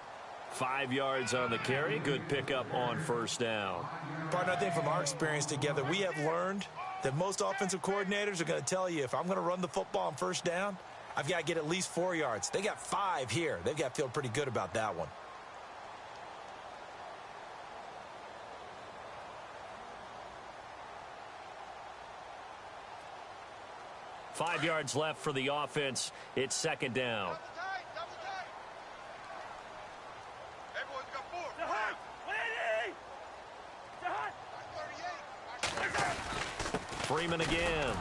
[SPEAKER 2] 5 yards on the carry. Good pickup on first down.
[SPEAKER 3] Partner, I think from our experience together, we have learned that most offensive coordinators are going to tell you, if I'm going to run the football on first down, I've got to get at least 4 yards. They got 5 here. They've got to feel pretty good about that one.
[SPEAKER 2] Five yards left for the offense. It's second down.
[SPEAKER 4] Double tight. Everyone's got 4.
[SPEAKER 5] The hunt. 180. The hunt.
[SPEAKER 4] 38.
[SPEAKER 2] Freeman again.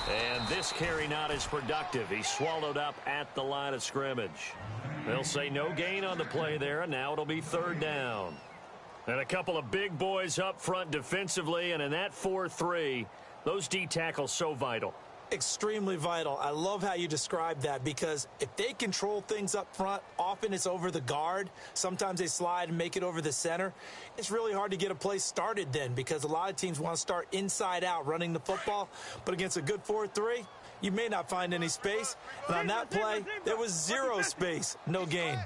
[SPEAKER 2] And this carry not as productive. He's swallowed up at the line of scrimmage. They'll say no gain on the play there, and now it'll be third down. And a couple of big boys up front defensively, and in that 4-3, those D tackles so vital.
[SPEAKER 3] Extremely vital. I love how you described that, because if they control things up front, often it's over the guard. Sometimes they slide and make it over the center. It's really hard to get a play started then, because a lot of teams want to start inside out running the football. But against a good 4-3, you may not find any space. And on that play, there was 0 space, no gain.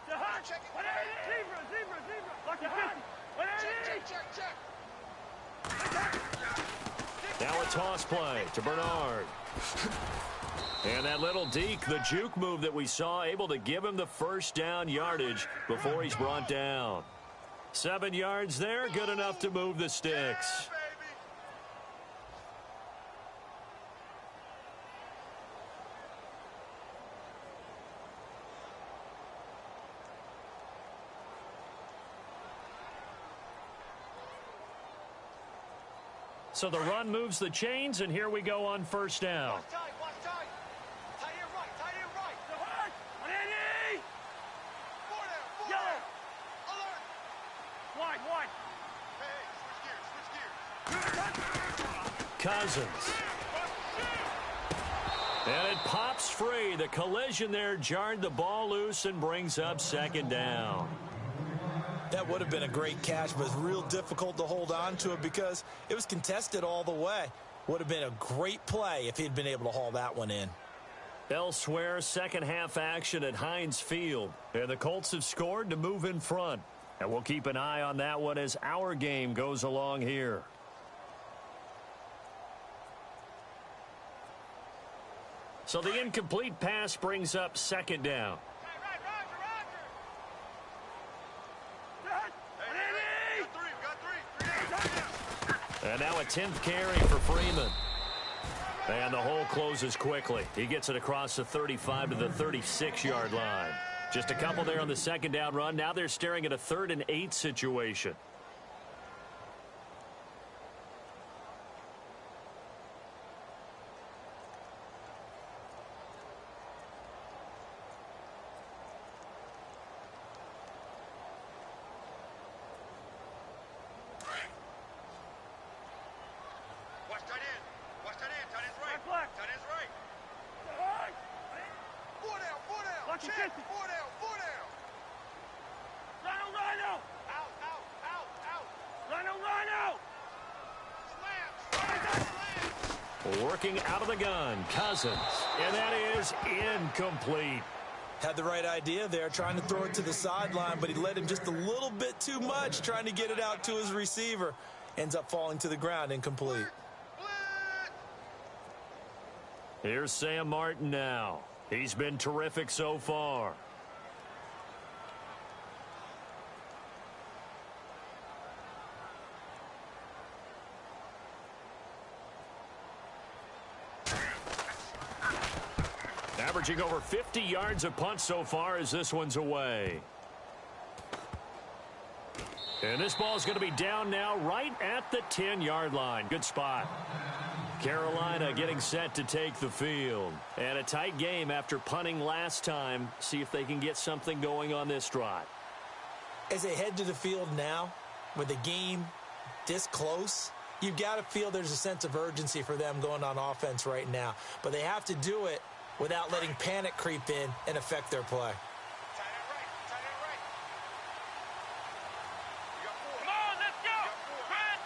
[SPEAKER 5] The hunt. 180. Zebra. Lock the hunt. 180.
[SPEAKER 4] Check.
[SPEAKER 2] Now a toss play to Bernard. And that little deke, the juke move that we saw, able to give him the first down yardage before he's brought down. 7 yards there, good enough to move the sticks. So the run moves the chains, and here we go on first down.
[SPEAKER 4] Watch tight. Tight here right.
[SPEAKER 5] The hunt. 180.
[SPEAKER 4] 4 down.
[SPEAKER 5] Yellow.
[SPEAKER 4] Alert.
[SPEAKER 5] Wide.
[SPEAKER 4] Hey, switch gears.
[SPEAKER 2] Cousins. And it pops free. The collision there jarred the ball loose and brings up second down.
[SPEAKER 3] That would have been a great catch, but it's real difficult to hold on to it because it was contested all the way. Would have been a great play if he'd been able to haul that one in.
[SPEAKER 2] Elsewhere, second half action at Heinz Field. And the Colts have scored to move in front. And we'll keep an eye on that one as our game goes along here. So the incomplete pass brings up second down. And now a 10th carry for Freeman. And the hole closes quickly. He gets it across the 35 to the 36-yard line. Just a couple there on the second down run. Now they're staring at a 3rd and 8 situation. Working out of the gun, Cousins. And that is incomplete.
[SPEAKER 3] Had the right idea there, trying to throw it to the sideline, but he led him just a little bit too much, trying to get it out to his receiver. Ends up falling to the ground, incomplete.
[SPEAKER 2] Here's Sam Martin now. He's been terrific so far. Averaging over 50 yards a punt so far as this one's away. And this ball's going to be down now right at the 10-yard line. Good spot. Carolina getting set to take the field. And a tight game after punting last time. See if they can get something going on this drive.
[SPEAKER 3] As they head to the field now, with the game this close, you've got to feel there's a sense of urgency for them going on offense right now. But they have to do it without letting panic creep in and affect their play.
[SPEAKER 4] Come on, let's go. Grind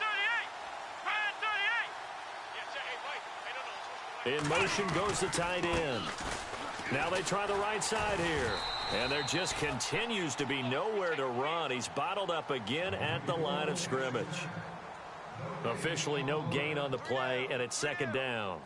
[SPEAKER 4] 38.
[SPEAKER 2] In motion goes the tight end. Now they try the right side here. And there just continues to be nowhere to run. He's bottled up again at the line of scrimmage. Officially no gain on the play, and it's second down.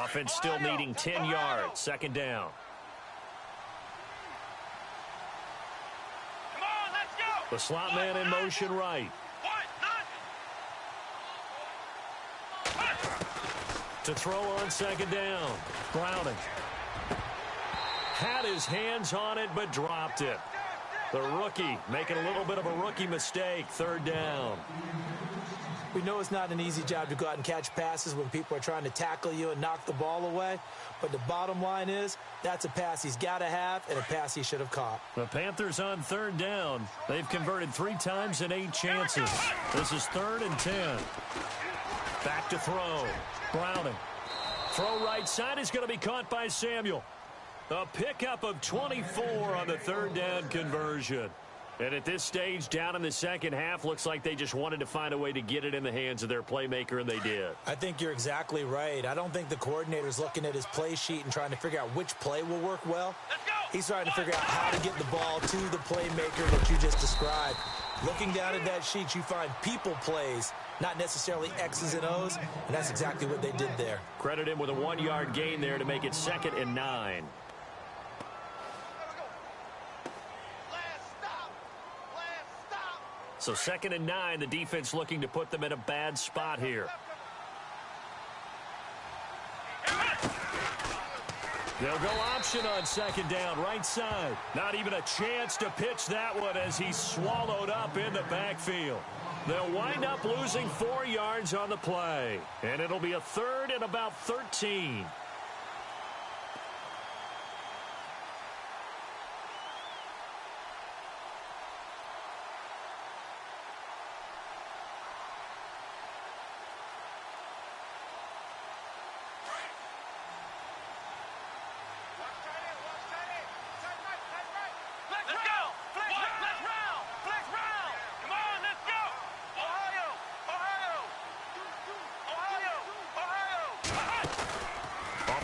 [SPEAKER 2] Offense still needing 10 yards. Second down.
[SPEAKER 4] Come on, let's go.
[SPEAKER 2] The slot man in motion right. To throw on second down. Browning. Had his hands on it, but dropped it. The rookie making a little bit of a rookie mistake. Third down.
[SPEAKER 3] We know it's not an easy job to go out and catch passes when people are trying to tackle you and knock the ball away. But the bottom line is, that's a pass he's got to have and a pass he should have caught.
[SPEAKER 2] The Panthers on third down. They've converted 3 times in 8 chances. This is 3rd and 10. Back to throw. Browning. Throw right side is going to be caught by Samuel. A pickup of 24 on the third down conversion. And at this stage, down in the second half, looks like they just wanted to find a way to get it in the hands of their playmaker, and they did.
[SPEAKER 3] I think you're exactly right. I don't think the coordinator's looking at his play sheet and trying to figure out which play will work well. He's trying to figure out how to get the ball to the playmaker that you just described. Looking down at that sheet, you find people plays, not necessarily X's and O's, and that's exactly what they did there.
[SPEAKER 2] Credit him with a 1-yard gain there to make it 2nd and 9. So 2nd and 9, the defense looking to put them in a bad spot here. They'll go option on second down, right side. Not even a chance to pitch that one as he's swallowed up in the backfield. They'll wind up losing 4 yards on the play. And it'll be a 3rd and about 13.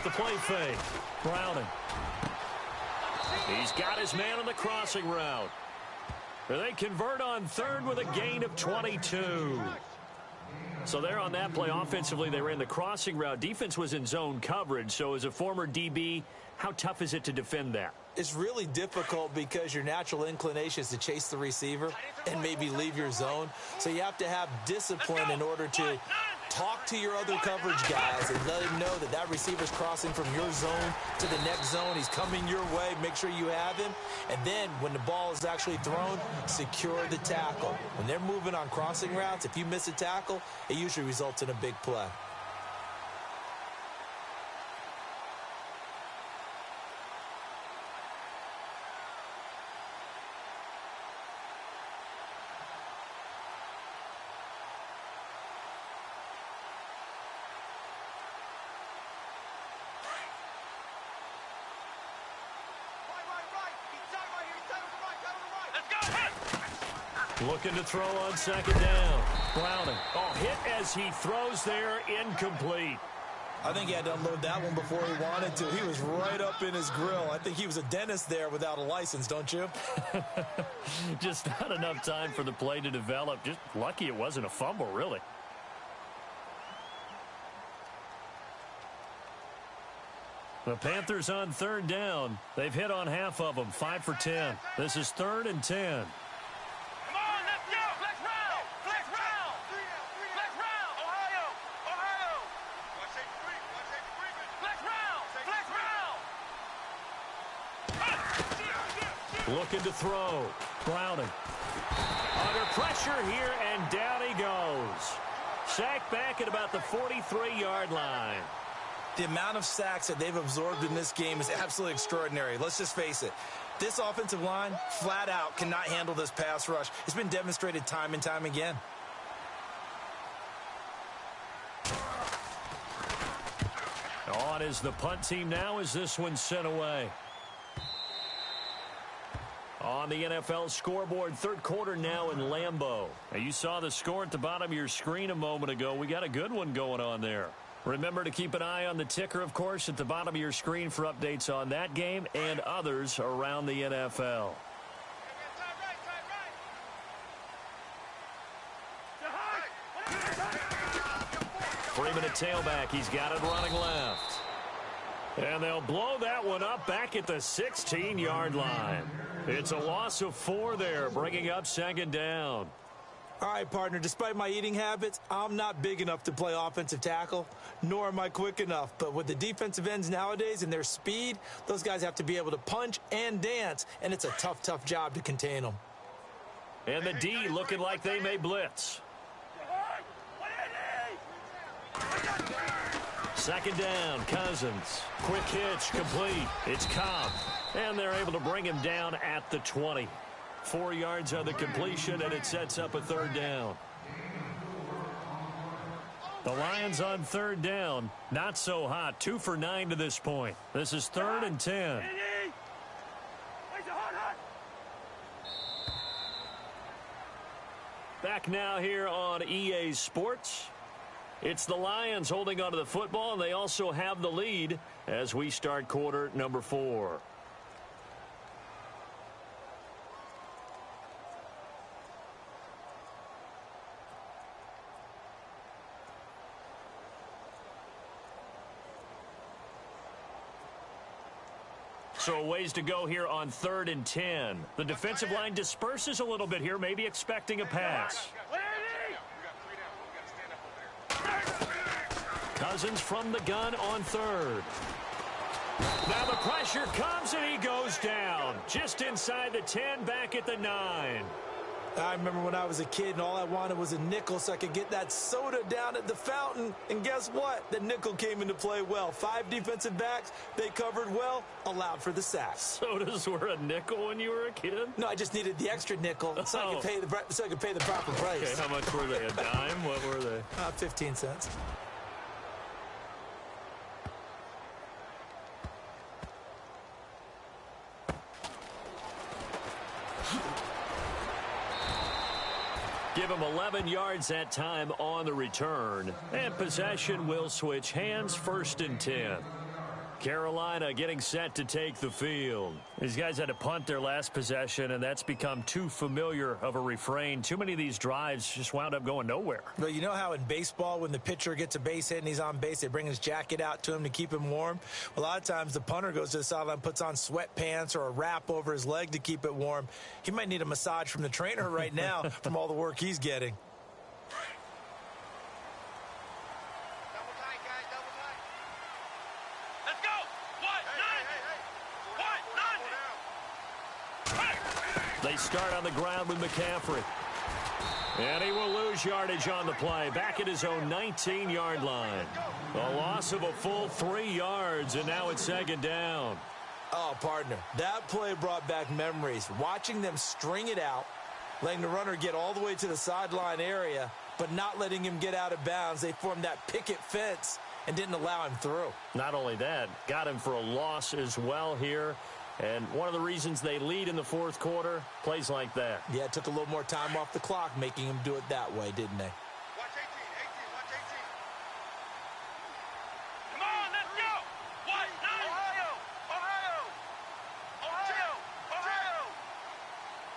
[SPEAKER 2] The play fake. Browning. He's got his man on the crossing route. They convert on 3rd with a gain of 22. So there on that play, offensively, they ran the crossing route. Defense was in zone coverage. So as a former DB, how tough is it to defend that?
[SPEAKER 3] It's really difficult because your natural inclination is to chase the receiver and maybe leave your zone. So you have to have discipline in order to talk to your other coverage guys and let them know that that receiver's crossing from your zone to the next zone. He's coming your way. Make sure you have him. And then when the ball is actually thrown, secure the tackle. When they're moving on crossing routes, if you miss a tackle, it usually results in a big play.
[SPEAKER 2] Looking to throw on second down. Browning. Oh, hit as he throws there, incomplete.
[SPEAKER 3] I think he had to unload that one before he wanted to. He was right up in his grill. I think he was a dentist there without a license, don't you?
[SPEAKER 2] Just not enough time for the play to develop. Just lucky it wasn't a fumble, really. The Panthers on third down. They've hit on half of them, 5 for 10. This is 3rd and 10. Looking to throw. Browning. Under pressure here, and down he goes. Sacked back at about the 43-yard line.
[SPEAKER 3] The amount of sacks that they've absorbed in this game is absolutely extraordinary. Let's just face it. This offensive line, flat out, cannot handle this pass rush. It's been demonstrated time and time again.
[SPEAKER 2] On is the punt team now as this one's sent away. On the NFL scoreboard, 3rd quarter now in Lambeau. Now you saw the score at the bottom of your screen a moment ago. We got a good one going on there. Remember to keep an eye on the ticker, of course, at the bottom of your screen for updates on that game and others around the NFL. Freeman at tailback. He's got it running left. And they'll blow that one up back at the 16-yard line. It's a loss of 4 there, bringing up second down.
[SPEAKER 3] All right, partner, despite my eating habits, I'm not big enough to play offensive tackle, nor am I quick enough. But with the defensive ends nowadays and their speed, those guys have to be able to punch and dance, and it's a tough, tough job to contain them.
[SPEAKER 2] And the D looking like they may blitz. Second down, Cousins. Quick hitch, complete. It's Cobb. And they're able to bring him down at the 20. 4 yards on the completion, and it sets up a third down. The Lions on third down. Not so hot. 2 for 9 to this point. This is 3rd and 10. Back now here on EA Sports. It's the Lions holding onto the football, and they also have the lead as we start quarter number 4. So a ways to go here on 3rd and 10. The defensive line disperses a little bit here, maybe expecting a pass. Cousins from the gun on 3rd. Now the pressure comes and he goes down. Just inside the 10, back at the 9.
[SPEAKER 3] I remember when I was a kid and all I wanted was a nickel so I could get that soda down at the fountain. And guess what? The nickel came into play well. 5 defensive backs, they covered well, allowed for the sack.
[SPEAKER 2] Sodas were a nickel when you were a kid?
[SPEAKER 3] No, I just needed the extra nickel so I could pay the proper price.
[SPEAKER 2] Okay, how much were they? A dime? What were they?
[SPEAKER 3] 15 cents.
[SPEAKER 2] Give him 11 yards that time on the return. And possession will switch hands, 1st and 10. Carolina getting set to take the field. These guys had to punt their last possession, and that's become too familiar of a refrain. Too many of these drives just wound up going nowhere.
[SPEAKER 3] But you know how in baseball, when the pitcher gets a base hit and he's on base, they bring his jacket out to him to keep him warm? A lot of times the punter goes to the sideline, puts on sweatpants or a wrap over his leg to keep it warm. He might need a massage from the trainer right now from all the work he's getting.
[SPEAKER 2] They start on the ground with McCaffrey. And he will lose yardage on the play. Back at his own 19-yard line. A loss of a full 3 yards, and now it's second down.
[SPEAKER 3] Oh, partner, that play brought back memories. Watching them string it out, letting the runner get all the way to the sideline area, but not letting him get out of bounds. They formed that picket fence and didn't allow him through.
[SPEAKER 2] Not only that, got him for a loss as well here. And one of the reasons they lead in the 4th quarter, plays like that.
[SPEAKER 3] Yeah, it took a little more time off the clock, making him do it that way, didn't they?
[SPEAKER 4] Watch 18, watch 18. Come on, let's go. What? Ohio.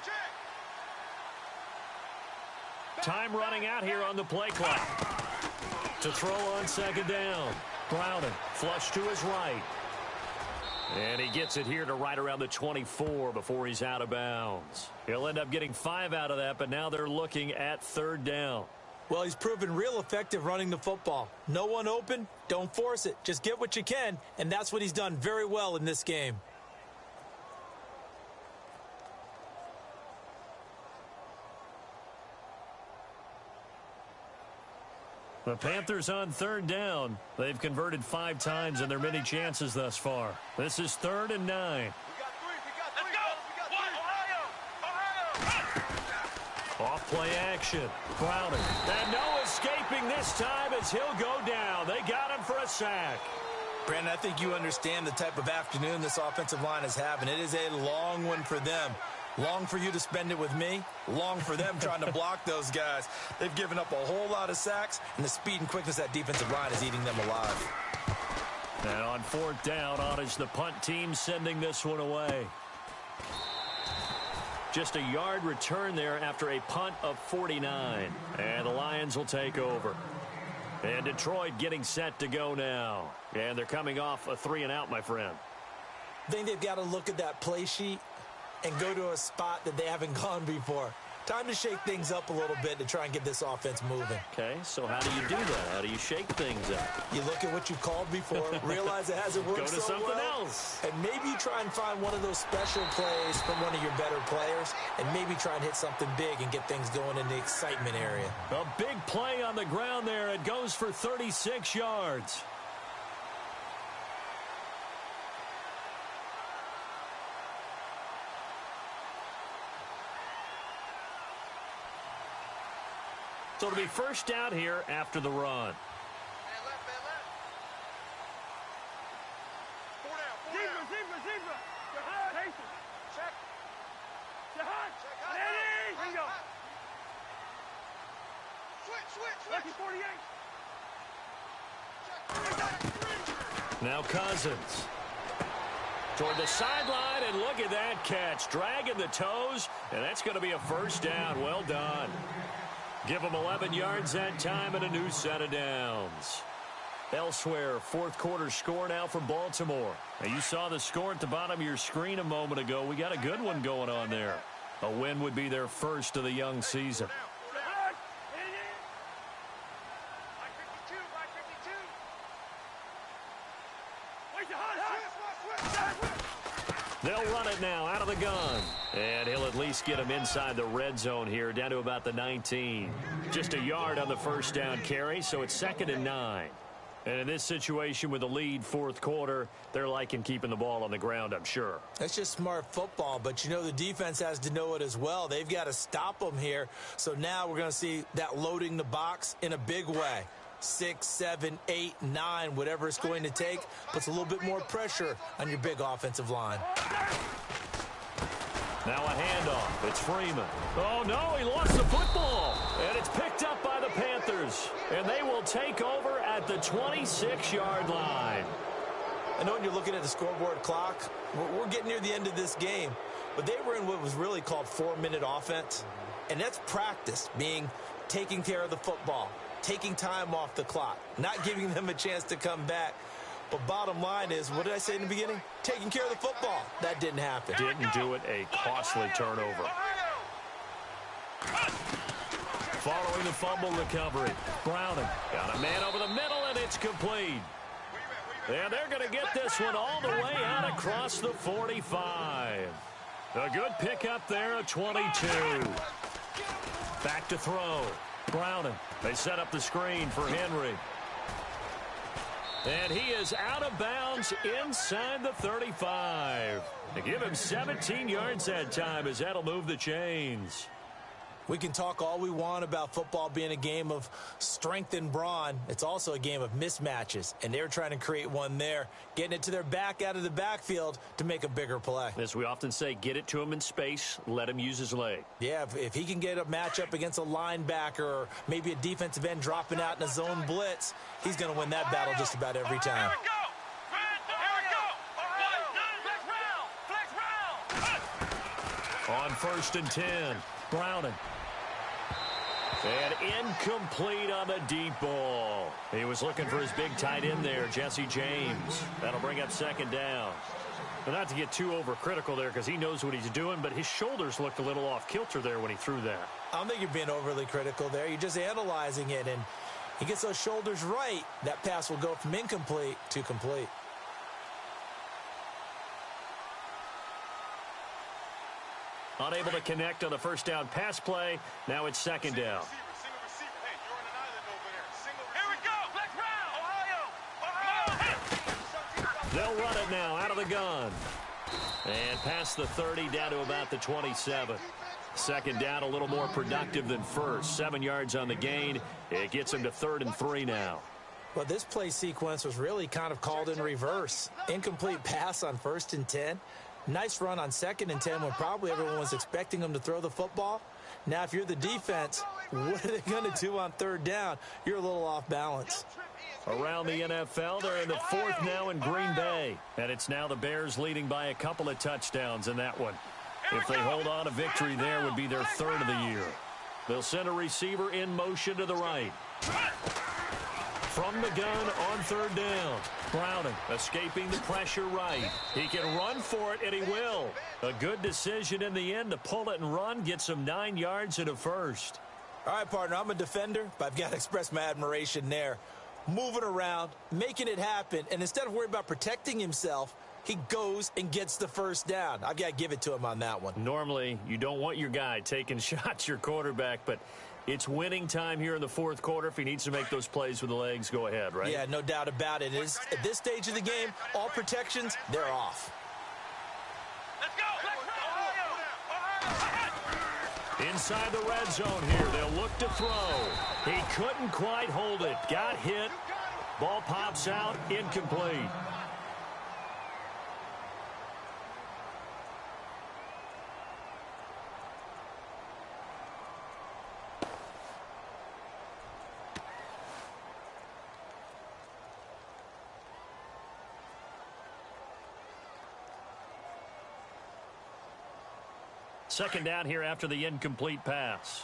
[SPEAKER 4] Check.
[SPEAKER 2] Time running out here on the play clock. To throw on second down. Browning, flush to his right. And he gets it here to right around the 24 before he's out of bounds. He'll end up getting 5 out of that, but now they're looking at 3rd down.
[SPEAKER 3] Well, he's proven real effective running the football. No one open, don't force it. Just get what you can, and that's what he's done very well in this game.
[SPEAKER 2] The Panthers on 3rd down. They've converted 5 times in their many chances thus far. This is 3rd and 9.
[SPEAKER 4] We got 3. Let's go. What? Ohio.
[SPEAKER 2] Off play action. Browning. And no escaping this time as he'll go down. They got him for a sack.
[SPEAKER 3] Brandon, I think you understand the type of afternoon this offensive line is having. It is a long one for them. Long for you to spend it with me. Long for them trying to block those guys. They've given up a whole lot of sacks, and the speed and quickness of that defensive line is eating them alive.
[SPEAKER 2] And on 4th down, on is the punt team sending this one away. Just a yard return there after a punt of 49. And the Lions will take over. And Detroit getting set to go now. And they're coming off a 3-and-out, my friend.
[SPEAKER 3] I think they've got to look at that play sheet and go to a spot that they haven't gone before. Time to shake things up a little bit to try and get this offense moving.
[SPEAKER 2] Okay, so how do you do that? How do you shake things up?
[SPEAKER 3] You look at what you called before, realize it hasn't worked
[SPEAKER 2] Go to
[SPEAKER 3] so
[SPEAKER 2] something
[SPEAKER 3] well,
[SPEAKER 2] else.
[SPEAKER 3] and maybe you try and find one of those special plays from one of your better players, and maybe try and hit something big and get things going in the excitement area.
[SPEAKER 2] A big play on the ground there. It goes for 36 yards. So it'll be first down here after the run.
[SPEAKER 5] Zebra. Jahad, Mason. Check. Jahad. Ready. Bingo. Switch. Lucky 48.
[SPEAKER 2] Now Cousins. Toward the sideline, and look at that catch. Dragging the toes, and that's going to be a first down. Well done. Give them 11 yards that time and a new set of downs. Elsewhere, fourth quarter score now for Baltimore. Now you saw the score at the bottom of your screen a moment ago. We got a good one going on there. A win would be their first of the young season. They'll run it now out of the gun. And he'll at least get him inside the red zone here, down to about the 19. Just a yard on the first down carry, so it's 2nd and 9. And in this situation with the lead fourth quarter, they're liking keeping the ball on the ground, I'm sure.
[SPEAKER 3] That's just smart football, but you know the defense has to know it as well. They've got to stop them here. So now we're going to see that loading the box in a big way. 6, 7, 8, 9, whatever it's going to take, puts a little bit more pressure on your big offensive line.
[SPEAKER 2] Now a handoff. It's Freeman. Oh, no, he lost the football. And it's picked up by the Panthers. And they will take over at the 26-yard line.
[SPEAKER 3] I know when you're looking at the scoreboard clock, we're getting near the end of this game. But they were in what was really called 4-minute offense. And that's practice, being taking care of the football, taking time off the clock, not giving them a chance to come back. But bottom line is, what did I say in the beginning? Taking care of the football. That didn't happen.
[SPEAKER 2] Didn't do it. A costly turnover. Following the fumble recovery, Browning got a man over the middle, and it's complete. And they're going to get this one all the way out across the 45. A good pickup there at 22. Back to throw. Browning. They set up the screen for Henry. And he is out of bounds inside the 35. They give him 17 yards that time, as that'll move the chains.
[SPEAKER 3] We can talk all we want about football being a game of strength and brawn. It's also a game of mismatches, and they're trying to create one there, getting it to their back out of the backfield to make a bigger play.
[SPEAKER 2] As we often say, get it to him in space, let him use his leg.
[SPEAKER 3] Yeah, if he can get a matchup against a linebacker or maybe a defensive end dropping out in a zone blitz, he's going to win that battle just about every time.
[SPEAKER 2] On 1st and 10, Browning. And incomplete on the deep ball. He was looking for his big tight end there, Jesse James. That'll bring up 2nd down. But not to get too overcritical there, because he knows what he's doing, but his shoulders looked a little off kilter there when he threw that.
[SPEAKER 3] I don't think you're being overly critical there. You're just analyzing it, and he gets those shoulders right. That pass will go from incomplete to complete.
[SPEAKER 2] Unable to connect on the first down pass play. Now it's 2nd down. They'll run it now out of the gun. And past the 30 down to about the 27. 2nd down, a little more productive than first. 7 yards on the gain. It gets him to 3rd and 3 now.
[SPEAKER 3] Well, this play sequence was really kind of called in reverse. Incomplete pass on 1st and 10. Nice run on 2nd and 10 when probably everyone was expecting him to throw the football. Now, if you're the defense, what are they going to do on 3rd down? You're a little off balance.
[SPEAKER 2] Around the NFL, they're in the 4th now in Green Bay. And it's now the Bears leading by a couple of touchdowns in that one. If they hold on, a victory there would be their 3rd of the year. They'll send a receiver in motion to the right. From the gun on third down. Browning escaping the pressure right. He can run for it, and he will. A good decision in the end to pull it and run, gets him 9 yards and a first.
[SPEAKER 3] All right, partner, I'm a defender, but I've got to express my admiration there. Moving around, making it happen, and instead of worrying about protecting himself, he goes and gets the first down. I've got to give it to him on that one.
[SPEAKER 2] Normally, you don't want your guy taking shots, your quarterback, but it's winning time here in the fourth quarter. If he needs to make those plays with the legs, go ahead, right?
[SPEAKER 3] Yeah, no doubt about it. At this stage of the game, all protections, they're off.
[SPEAKER 4] Let's go.
[SPEAKER 2] Inside the red zone here, they'll look to throw. He couldn't quite hold it. Got hit. Ball pops out, incomplete. Second down here after the incomplete pass.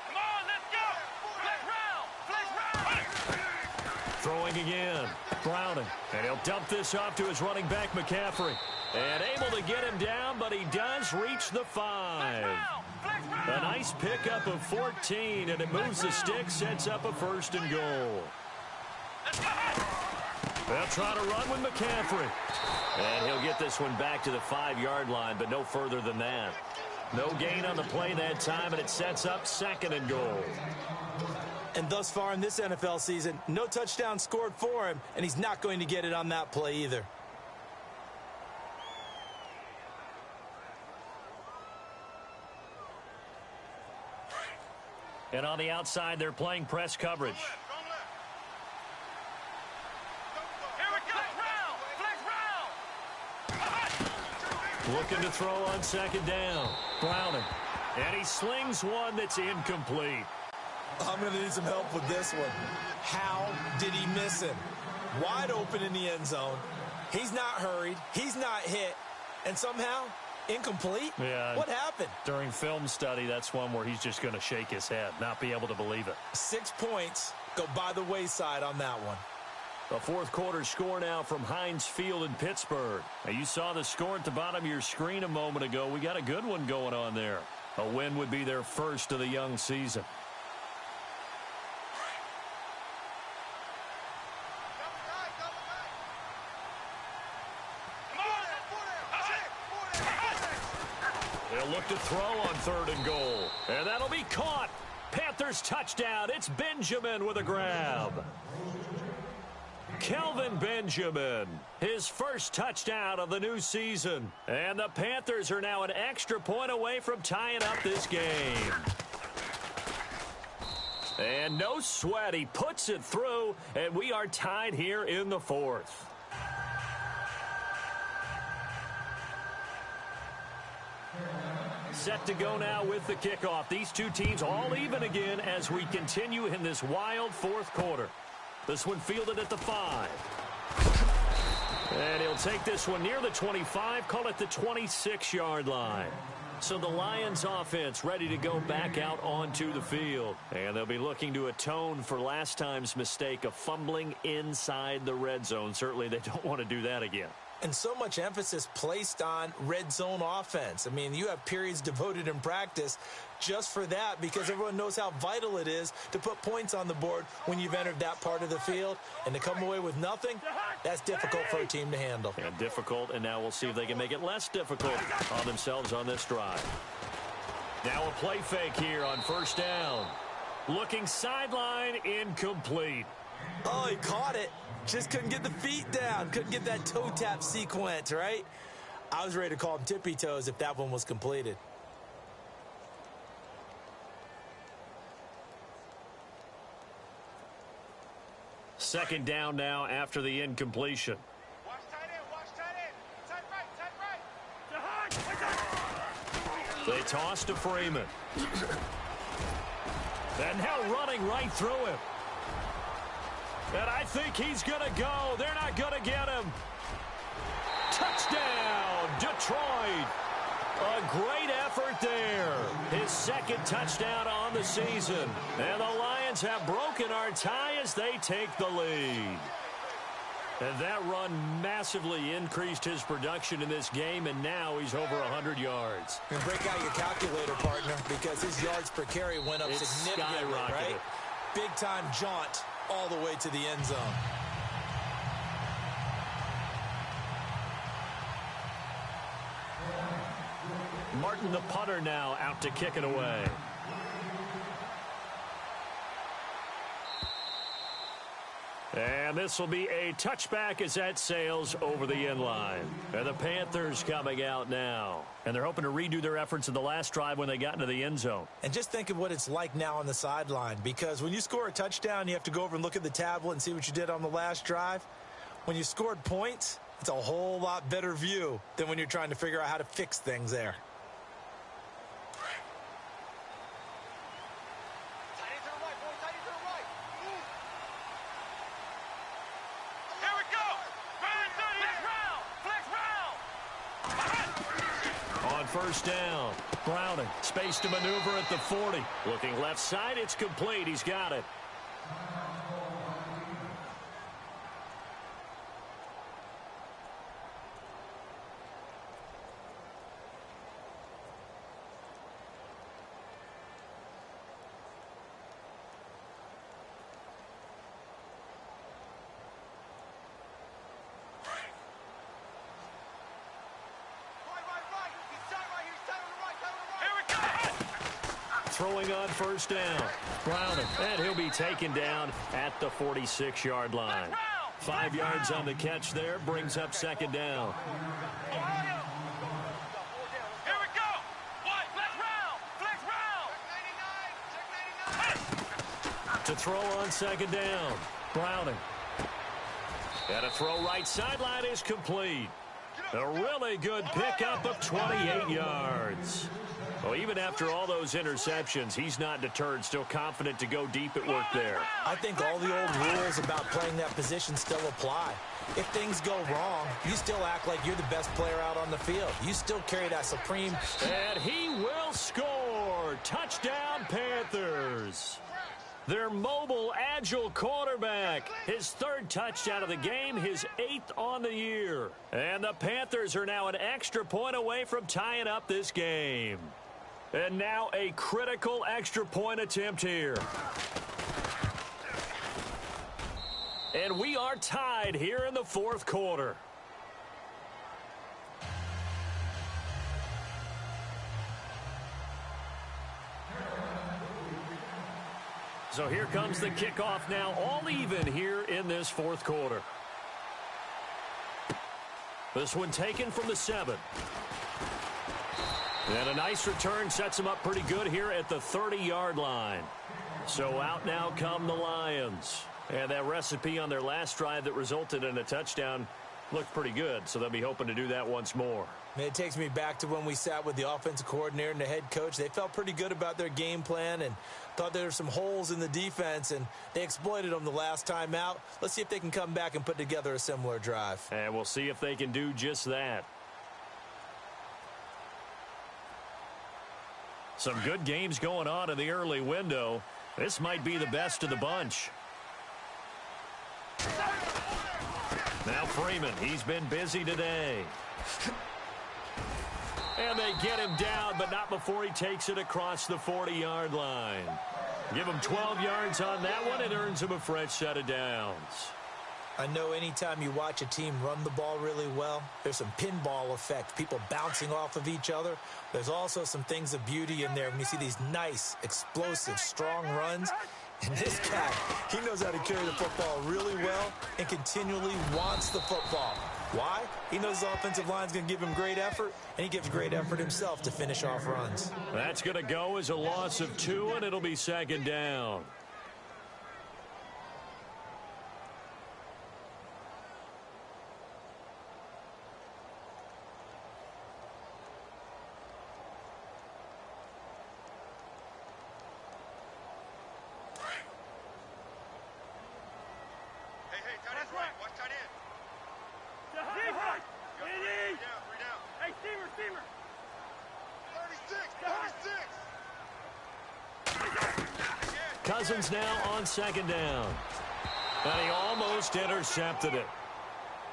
[SPEAKER 4] Come on, let's go. Flex round.
[SPEAKER 2] Throwing again. Browning. And he'll dump this off to his running back, McCaffrey. And able to get him down, but he does reach the 5. A nice pickup of 14, and it moves the stick, sets up a first and goal. They'll try to run with McCaffrey. And he'll get this one back to the 5-yard line, but no further than that. No gain on the play that time, and it sets up second and goal.
[SPEAKER 3] And thus far in this NFL season, no touchdown scored for him, and he's not going to get it on that play either.
[SPEAKER 2] And on the outside, they're playing press coverage. Looking to throw on second down. Browning. And he slings one that's incomplete.
[SPEAKER 3] I'm going to need some help with this one. How did he miss him? Wide open in the end zone. He's not hurried. He's not hit. And somehow, incomplete?
[SPEAKER 2] Yeah.
[SPEAKER 3] What happened?
[SPEAKER 2] During film study, that's one where he's just going to shake his head, not be able to believe it.
[SPEAKER 3] 6 points go by the wayside on that one.
[SPEAKER 2] A fourth quarter score now from Heinz Field in Pittsburgh. Now, you saw the score at the bottom of your screen a moment ago. We got a good one going on there. A win would be their first of the young season. They'll look to throw on third and goal. And that'll be caught. Panthers touchdown. It's Benjamin with a grab. Kelvin Benjamin, his first touchdown of the new season. And the Panthers are now an extra point away from tying up this game. And no sweat, he puts it through, and we are tied here in the fourth. Set to go now with the kickoff. These two teams all even again as we continue in this wild fourth quarter. This one fielded at the 5. And he'll take this one near the 25, call it the 26-yard line. So the Lions offense ready to go back out onto the field. And they'll be looking to atone for last time's mistake of fumbling inside the red zone. Certainly they don't want to do that again.
[SPEAKER 3] And so much emphasis placed on red zone offense. I mean, you have periods devoted in practice just for that because everyone knows how vital it is to put points on the board when you've entered that part of the field. And to come away with nothing, that's difficult for a team to handle.
[SPEAKER 2] And difficult, and now we'll see if they can make it less difficult on themselves on this drive. Now a play fake here on first down. Looking sideline, incomplete.
[SPEAKER 3] Oh, he caught it. Just couldn't get the feet down. Couldn't get that toe tap sequence, right? I was ready to call him tippy toes if that one was completed.
[SPEAKER 2] Second down now after the incompletion.
[SPEAKER 4] Watch tight end, watch tight end. Tight right.
[SPEAKER 2] They toss to Freeman. And now running right through him. And I think he's going to go. They're not going to get him. Touchdown, Detroit. A great effort there. His second touchdown on the season. And the Lions have broken our tie as they take the lead. And that run massively increased his production in this game, and now he's over 100 yards.
[SPEAKER 3] And break out your calculator, partner, because his yards per carry went up significantly, right? Big-time jaunt all the way to the end zone.
[SPEAKER 2] Martin, the punter, now out to kick it away. And this will be a touchback as that sails over the end line. And the Panthers coming out now. And they're hoping to redo their efforts in the last drive when they got into the end zone.
[SPEAKER 3] And just think of what it's like now on the sideline, because when you score a touchdown, you have to go over and look at the tablet and see what you did on the last drive. When you scored points, it's a whole lot better view than when you're trying to figure out how to fix things there.
[SPEAKER 2] First down. Browning, space to maneuver at the 40. Looking left side, it's complete. He's got it. Throwing on first down. Browning, and he'll be taken down at the 46-yard line. 5 yards on the catch there, brings up second down.
[SPEAKER 4] Here we go. What? Flex round.
[SPEAKER 2] To throw on second down. Browning. And a throw right sideline is complete. A really good pickup of 28 yards. Well, even after all those interceptions, he's not deterred, still confident to go deep at work there.
[SPEAKER 3] I think all the old rules about playing that position still apply. If things go wrong, you still act like you're the best player out on the field. You still carry that supreme...
[SPEAKER 2] And he will score! Touchdown, Panthers! Their mobile, agile quarterback. His third touchdown of the game, his 8th on the year. And the Panthers are now an extra point away from tying up this game. And now a critical extra point attempt here. And we are tied here in the fourth quarter. So here comes the kickoff now, all even here in this fourth quarter. This one taken from the 7. And a nice return sets him up pretty good here at the 30-yard line. So out now come the Lions. And that recipe on their last drive that resulted in a touchdown looked pretty good, so they'll be hoping to do that once more.
[SPEAKER 3] It takes me back to when we sat with the offensive coordinator and the head coach. They felt pretty good about their game plan and thought there were some holes in the defense, and they exploited them the last time out. Let's see if they can come back and put together a similar drive.
[SPEAKER 2] And we'll see if they can do just that. Some good games going on in the early window. This might be the best of the bunch. Now Freeman, he's been busy today. And they get him down, but not before he takes it across the 40-yard line. Give him 12 yards on that one. It earns him a fresh set of downs.
[SPEAKER 3] I know anytime you watch a team run the ball really well, there's some pinball effect, people bouncing off of each other. There's also some things of beauty in there when you see these nice, explosive, strong runs. And this cat, he knows how to carry the football really well and continually wants the football. Why? He knows the offensive line's going to give him great effort, and he gives great effort himself to finish off runs.
[SPEAKER 2] That's going to go as a loss of 2, and it'll be second down. Cousins now on second down. And he almost intercepted it.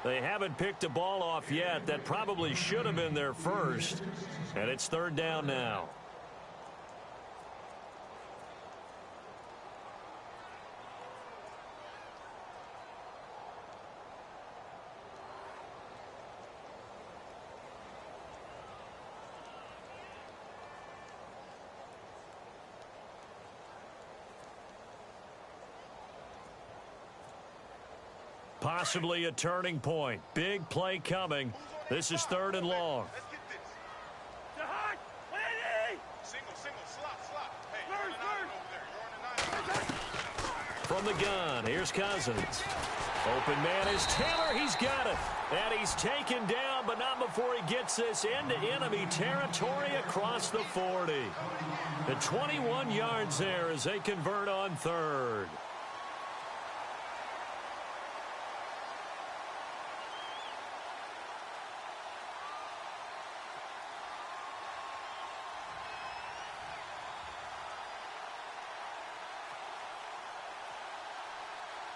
[SPEAKER 2] They haven't picked a ball off yet. That probably should have been their first. And it's third down now. Possibly a turning point. Big play coming. This is third and long.
[SPEAKER 5] Let's get this. Jahan, 180.
[SPEAKER 4] Single, slot. Hey, you're on the 9 over there. You're on the 9.
[SPEAKER 2] From the gun, here's Cousins. Open man is Taylor. He's got it. And he's taken down, but not before he gets this into enemy territory across the 40. The 21 yards there as they convert on third.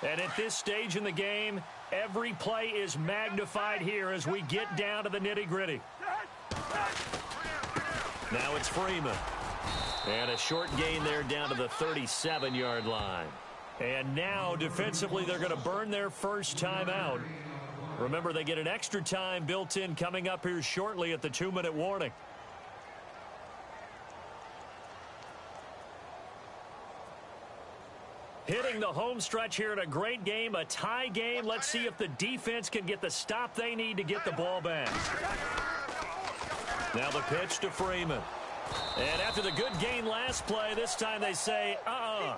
[SPEAKER 2] And at this stage in the game, every play is magnified here as we get down to the nitty-gritty. Now it's Freeman. And a short gain there down to the 37-yard line. And now, defensively, they're going to burn their first timeout. Remember, they get an extra time built in coming up here shortly at the 2-minute warning. Hitting the home stretch here in a great game, a tie game. Let's see if the defense can get the stop they need to get the ball back. Now the pitch to Freeman. And after the good gain last play, this time they say,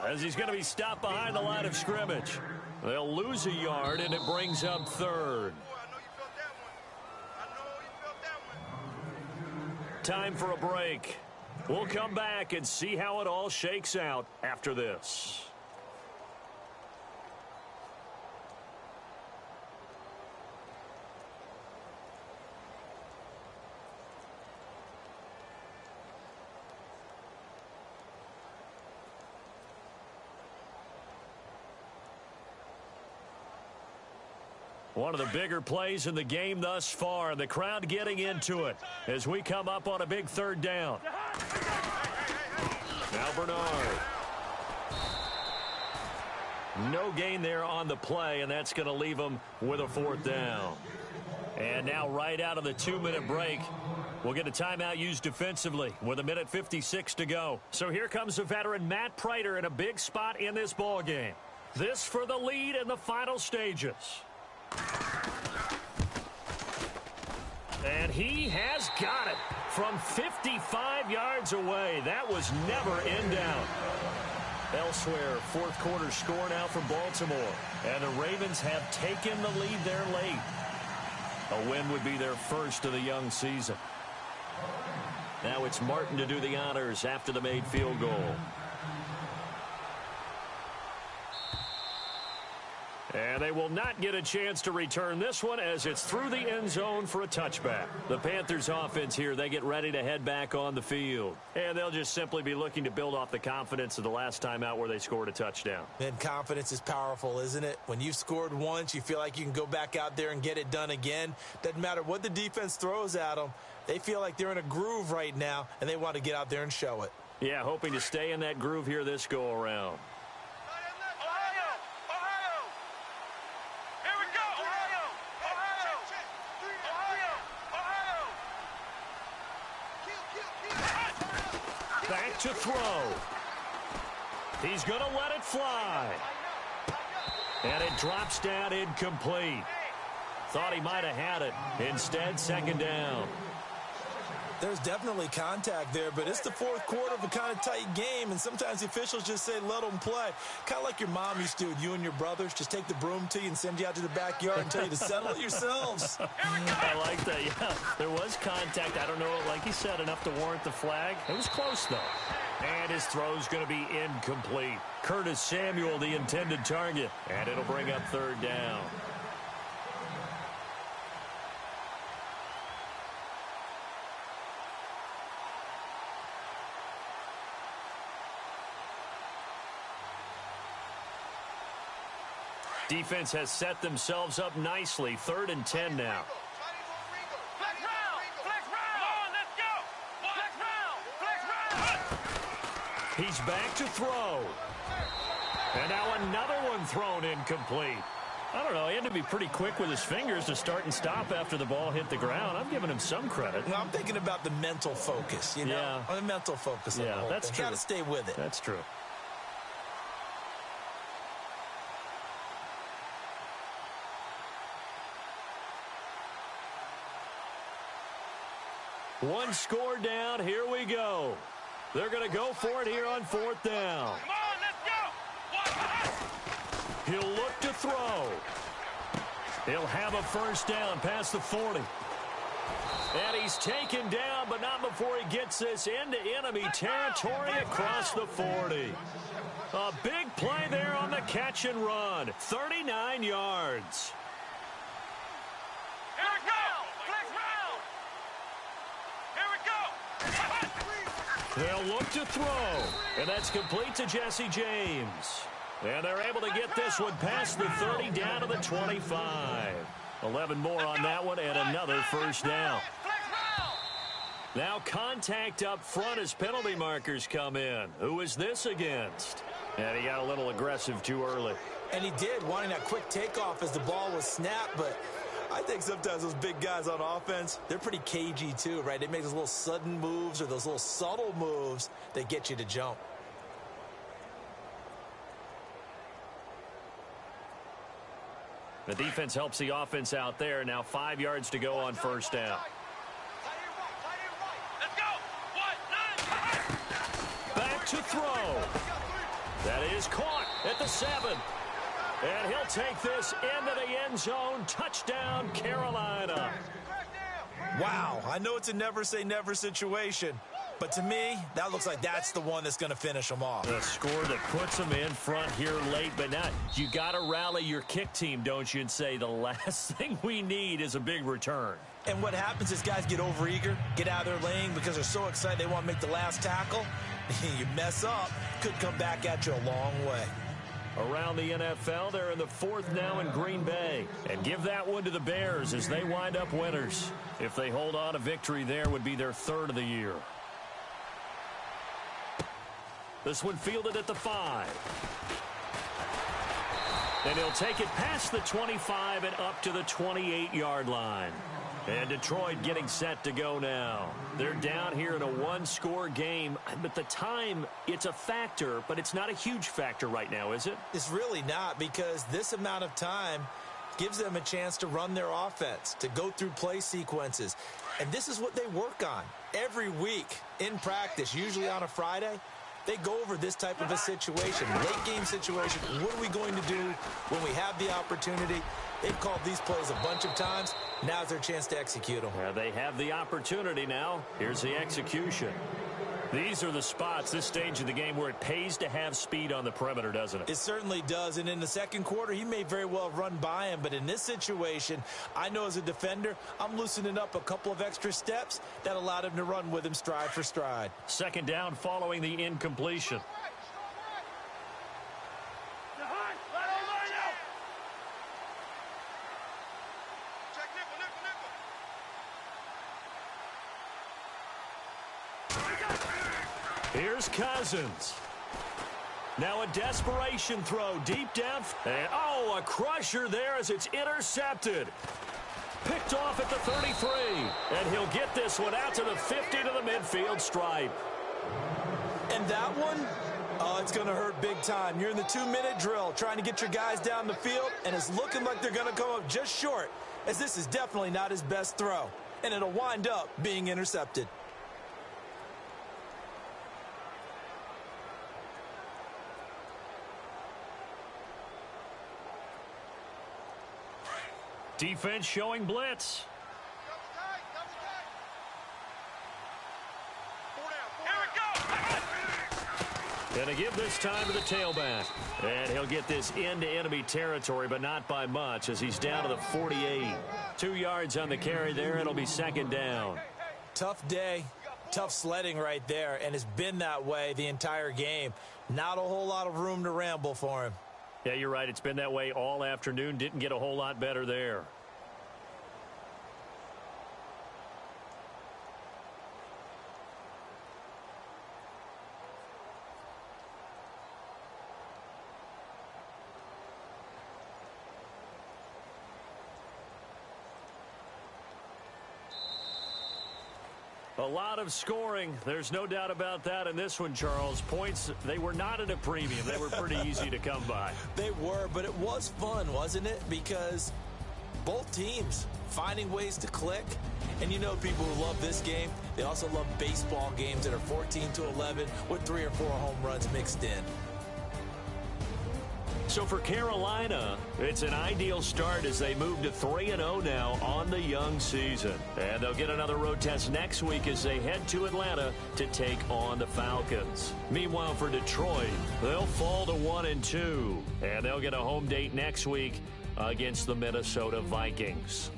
[SPEAKER 2] as he's going to be stopped behind the line of scrimmage. They'll lose a yard, and it brings up third. Time for a break. We'll come back and see how it all shakes out after this. One of the bigger plays in the game thus far. The crowd getting into it as we come up on a big third down. Now Bernard. No gain there on the play, and that's going to leave them with a fourth down. And now right out of the 2-minute break, we'll get a timeout used defensively with 1:56 to go. So here comes the veteran Matt Prater in a big spot in this ball game. This for the lead in the final stages. And he has got it from 55 yards away. That was never in doubt. Elsewhere, fourth quarter score now from Baltimore. And the Ravens have taken the lead there late. A win would be their first of the young season. Now it's Martin to do the honors after the made field goal. And they will not get a chance to return this one as it's through the end zone for a touchback. The Panthers offense here, they get ready to head back on the field. And they'll just simply be looking to build off the confidence of the last time out where they scored a touchdown.
[SPEAKER 3] And confidence is powerful, isn't it? When you've scored once, you feel like you can go back out there and get it done again. Doesn't matter what the defense throws at them. They feel like they're in a groove right now, and they want to get out there and show it.
[SPEAKER 2] Yeah, hoping to stay in that groove here this go-around. Back to throw. He's going to let it fly. And it drops down incomplete. Thought he might have had it. Instead, second down.
[SPEAKER 3] There's definitely contact there, but it's the fourth quarter of a kind of tight game, and sometimes the officials just say, let them play. Kind of like your mom used to, you and your brothers, just take the broom to you and send you out to the backyard and tell you to settle it yourselves.
[SPEAKER 2] I like that, yeah. There was contact. I don't know, like he said, enough to warrant the flag. It was close, though. And his throw's going to be incomplete. Curtis Samuel, the intended target, and it'll bring up third down. Defense has set themselves up nicely. 3rd and 10 now.
[SPEAKER 4] Flex round! Flex round! Come on, let's go! Flex round! Flex round!
[SPEAKER 2] He's back to throw. And now another one thrown incomplete. I don't know. He had to be pretty quick with his fingers to start and stop after the ball hit the ground. I'm giving him some credit.
[SPEAKER 3] Well, I'm thinking about the mental focus, you know?
[SPEAKER 2] Yeah.
[SPEAKER 3] The mental focus on the whole
[SPEAKER 2] that's
[SPEAKER 3] thing.
[SPEAKER 2] true.
[SPEAKER 3] Got to stay with it.
[SPEAKER 2] That's true. One score down. Here we go. They're going to go for it here on 4th down.
[SPEAKER 4] Come on, let's go!
[SPEAKER 2] He'll look to throw. He'll have a first down past the 40. And he's taken down, but not before he gets this into enemy territory across the 40. A big play there on the catch and run. 39 yards.
[SPEAKER 4] Here we go! Flex round! Here we go!
[SPEAKER 2] They'll look to throw. And that's complete to Jesse James. And they're able to get this one past the 30 down to the 25. 11 more on that one and another first down. Now contact up front as penalty markers come in. Who is this against? And he got a little aggressive too early.
[SPEAKER 3] And he did, wanting that quick takeoff as the ball was snapped, but I think sometimes those big guys on offense, they're pretty cagey too, right? They make those little sudden moves or those little subtle moves that get you to jump.
[SPEAKER 2] The defense helps the offense out there. Now 5 yards to go on first down.
[SPEAKER 4] Let's go!
[SPEAKER 2] Back to throw. That is caught at the 7. And he'll take this into the end zone. Touchdown, Carolina.
[SPEAKER 3] Wow, I know it's a never say never situation, but to me, that looks like that's the one that's going to finish them off.
[SPEAKER 2] The score that puts them in front here late, but now you got to rally your kick team, don't you, and say the last thing we need is a big return.
[SPEAKER 3] And what happens is guys get overeager, get out of their lane because they're so excited they want to make the last tackle. You mess up, could come back at you a long way.
[SPEAKER 2] Around the NFL, they're in the 4th now in Green Bay. And give that one to the Bears as they wind up winners. If they hold on, a victory there would be their 3rd of the year. This one fielded at the 5. And he'll take it past the 25 and up to the 28-yard line. And Detroit getting set to go now. They're down here in a one-score game. But the time, it's a factor, but it's not a huge factor right now, is it?
[SPEAKER 3] It's really not, because this amount of time gives them a chance to run their offense, to go through play sequences. And this is what they work on every week in practice, usually on a Friday. They go over this type of a situation, late game situation. What are we going to do when we have the opportunity? They've called these plays a bunch of times. Now's their chance to execute them.
[SPEAKER 2] Yeah, they have the opportunity now. Here's the execution. These are the spots, this stage of the game, where it pays to have speed on the perimeter, doesn't it?
[SPEAKER 3] It certainly does. And in the second quarter, he may very well run by him. But in this situation, I know as a defender, I'm loosening up a couple of extra steps that allowed him to run with him stride for stride.
[SPEAKER 2] 2nd down following the incompletion. Here's Cousins. Now a desperation throw deep down. And, a crusher there as it's intercepted. Picked off at the 33. And he'll get this one out to the 50 to the midfield stripe.
[SPEAKER 3] And that one, it's going to hurt big time. You're in the 2-minute drill trying to get your guys down the field, and it's looking like they're going to come up just short, as this is definitely not his best throw. And it'll wind up being intercepted.
[SPEAKER 2] Defense showing blitz. Going to give this time to the tailback. And he'll get this into enemy territory, but not by much, as he's down to the 48. 2 yards on the carry there. It'll be 2nd down.
[SPEAKER 3] Tough day, tough sledding right there, and it's been that way the entire game. Not a whole lot of room to ramble for him.
[SPEAKER 2] Yeah, you're right. It's been that way all afternoon. Didn't get a whole lot better there. A lot of scoring. There's no doubt about that in this one, Charles. Points, they were not at a premium. They were pretty easy to come by.
[SPEAKER 3] They were, but it was fun, wasn't it? Because both teams finding ways to click. And you know people who love this game, they also love baseball games that are 14-11 with 3 or 4 home runs mixed in.
[SPEAKER 2] So for Carolina, it's an ideal start as they move to 3-0 now on the young season. And they'll get another road test next week as they head to Atlanta to take on the Falcons. Meanwhile, for Detroit, they'll fall to 1-2. And they'll get a home date next week against the Minnesota Vikings.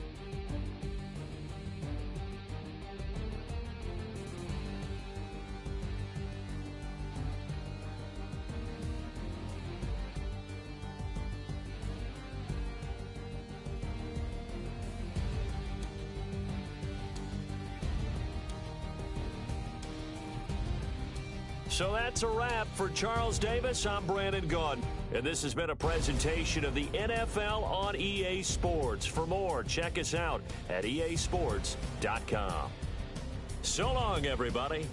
[SPEAKER 2] So that's a wrap. For Charles Davis, I'm Brandon Gaudin. And this has been a presentation of the NFL on EA Sports. For more, check us out at easports.com. So long, everybody.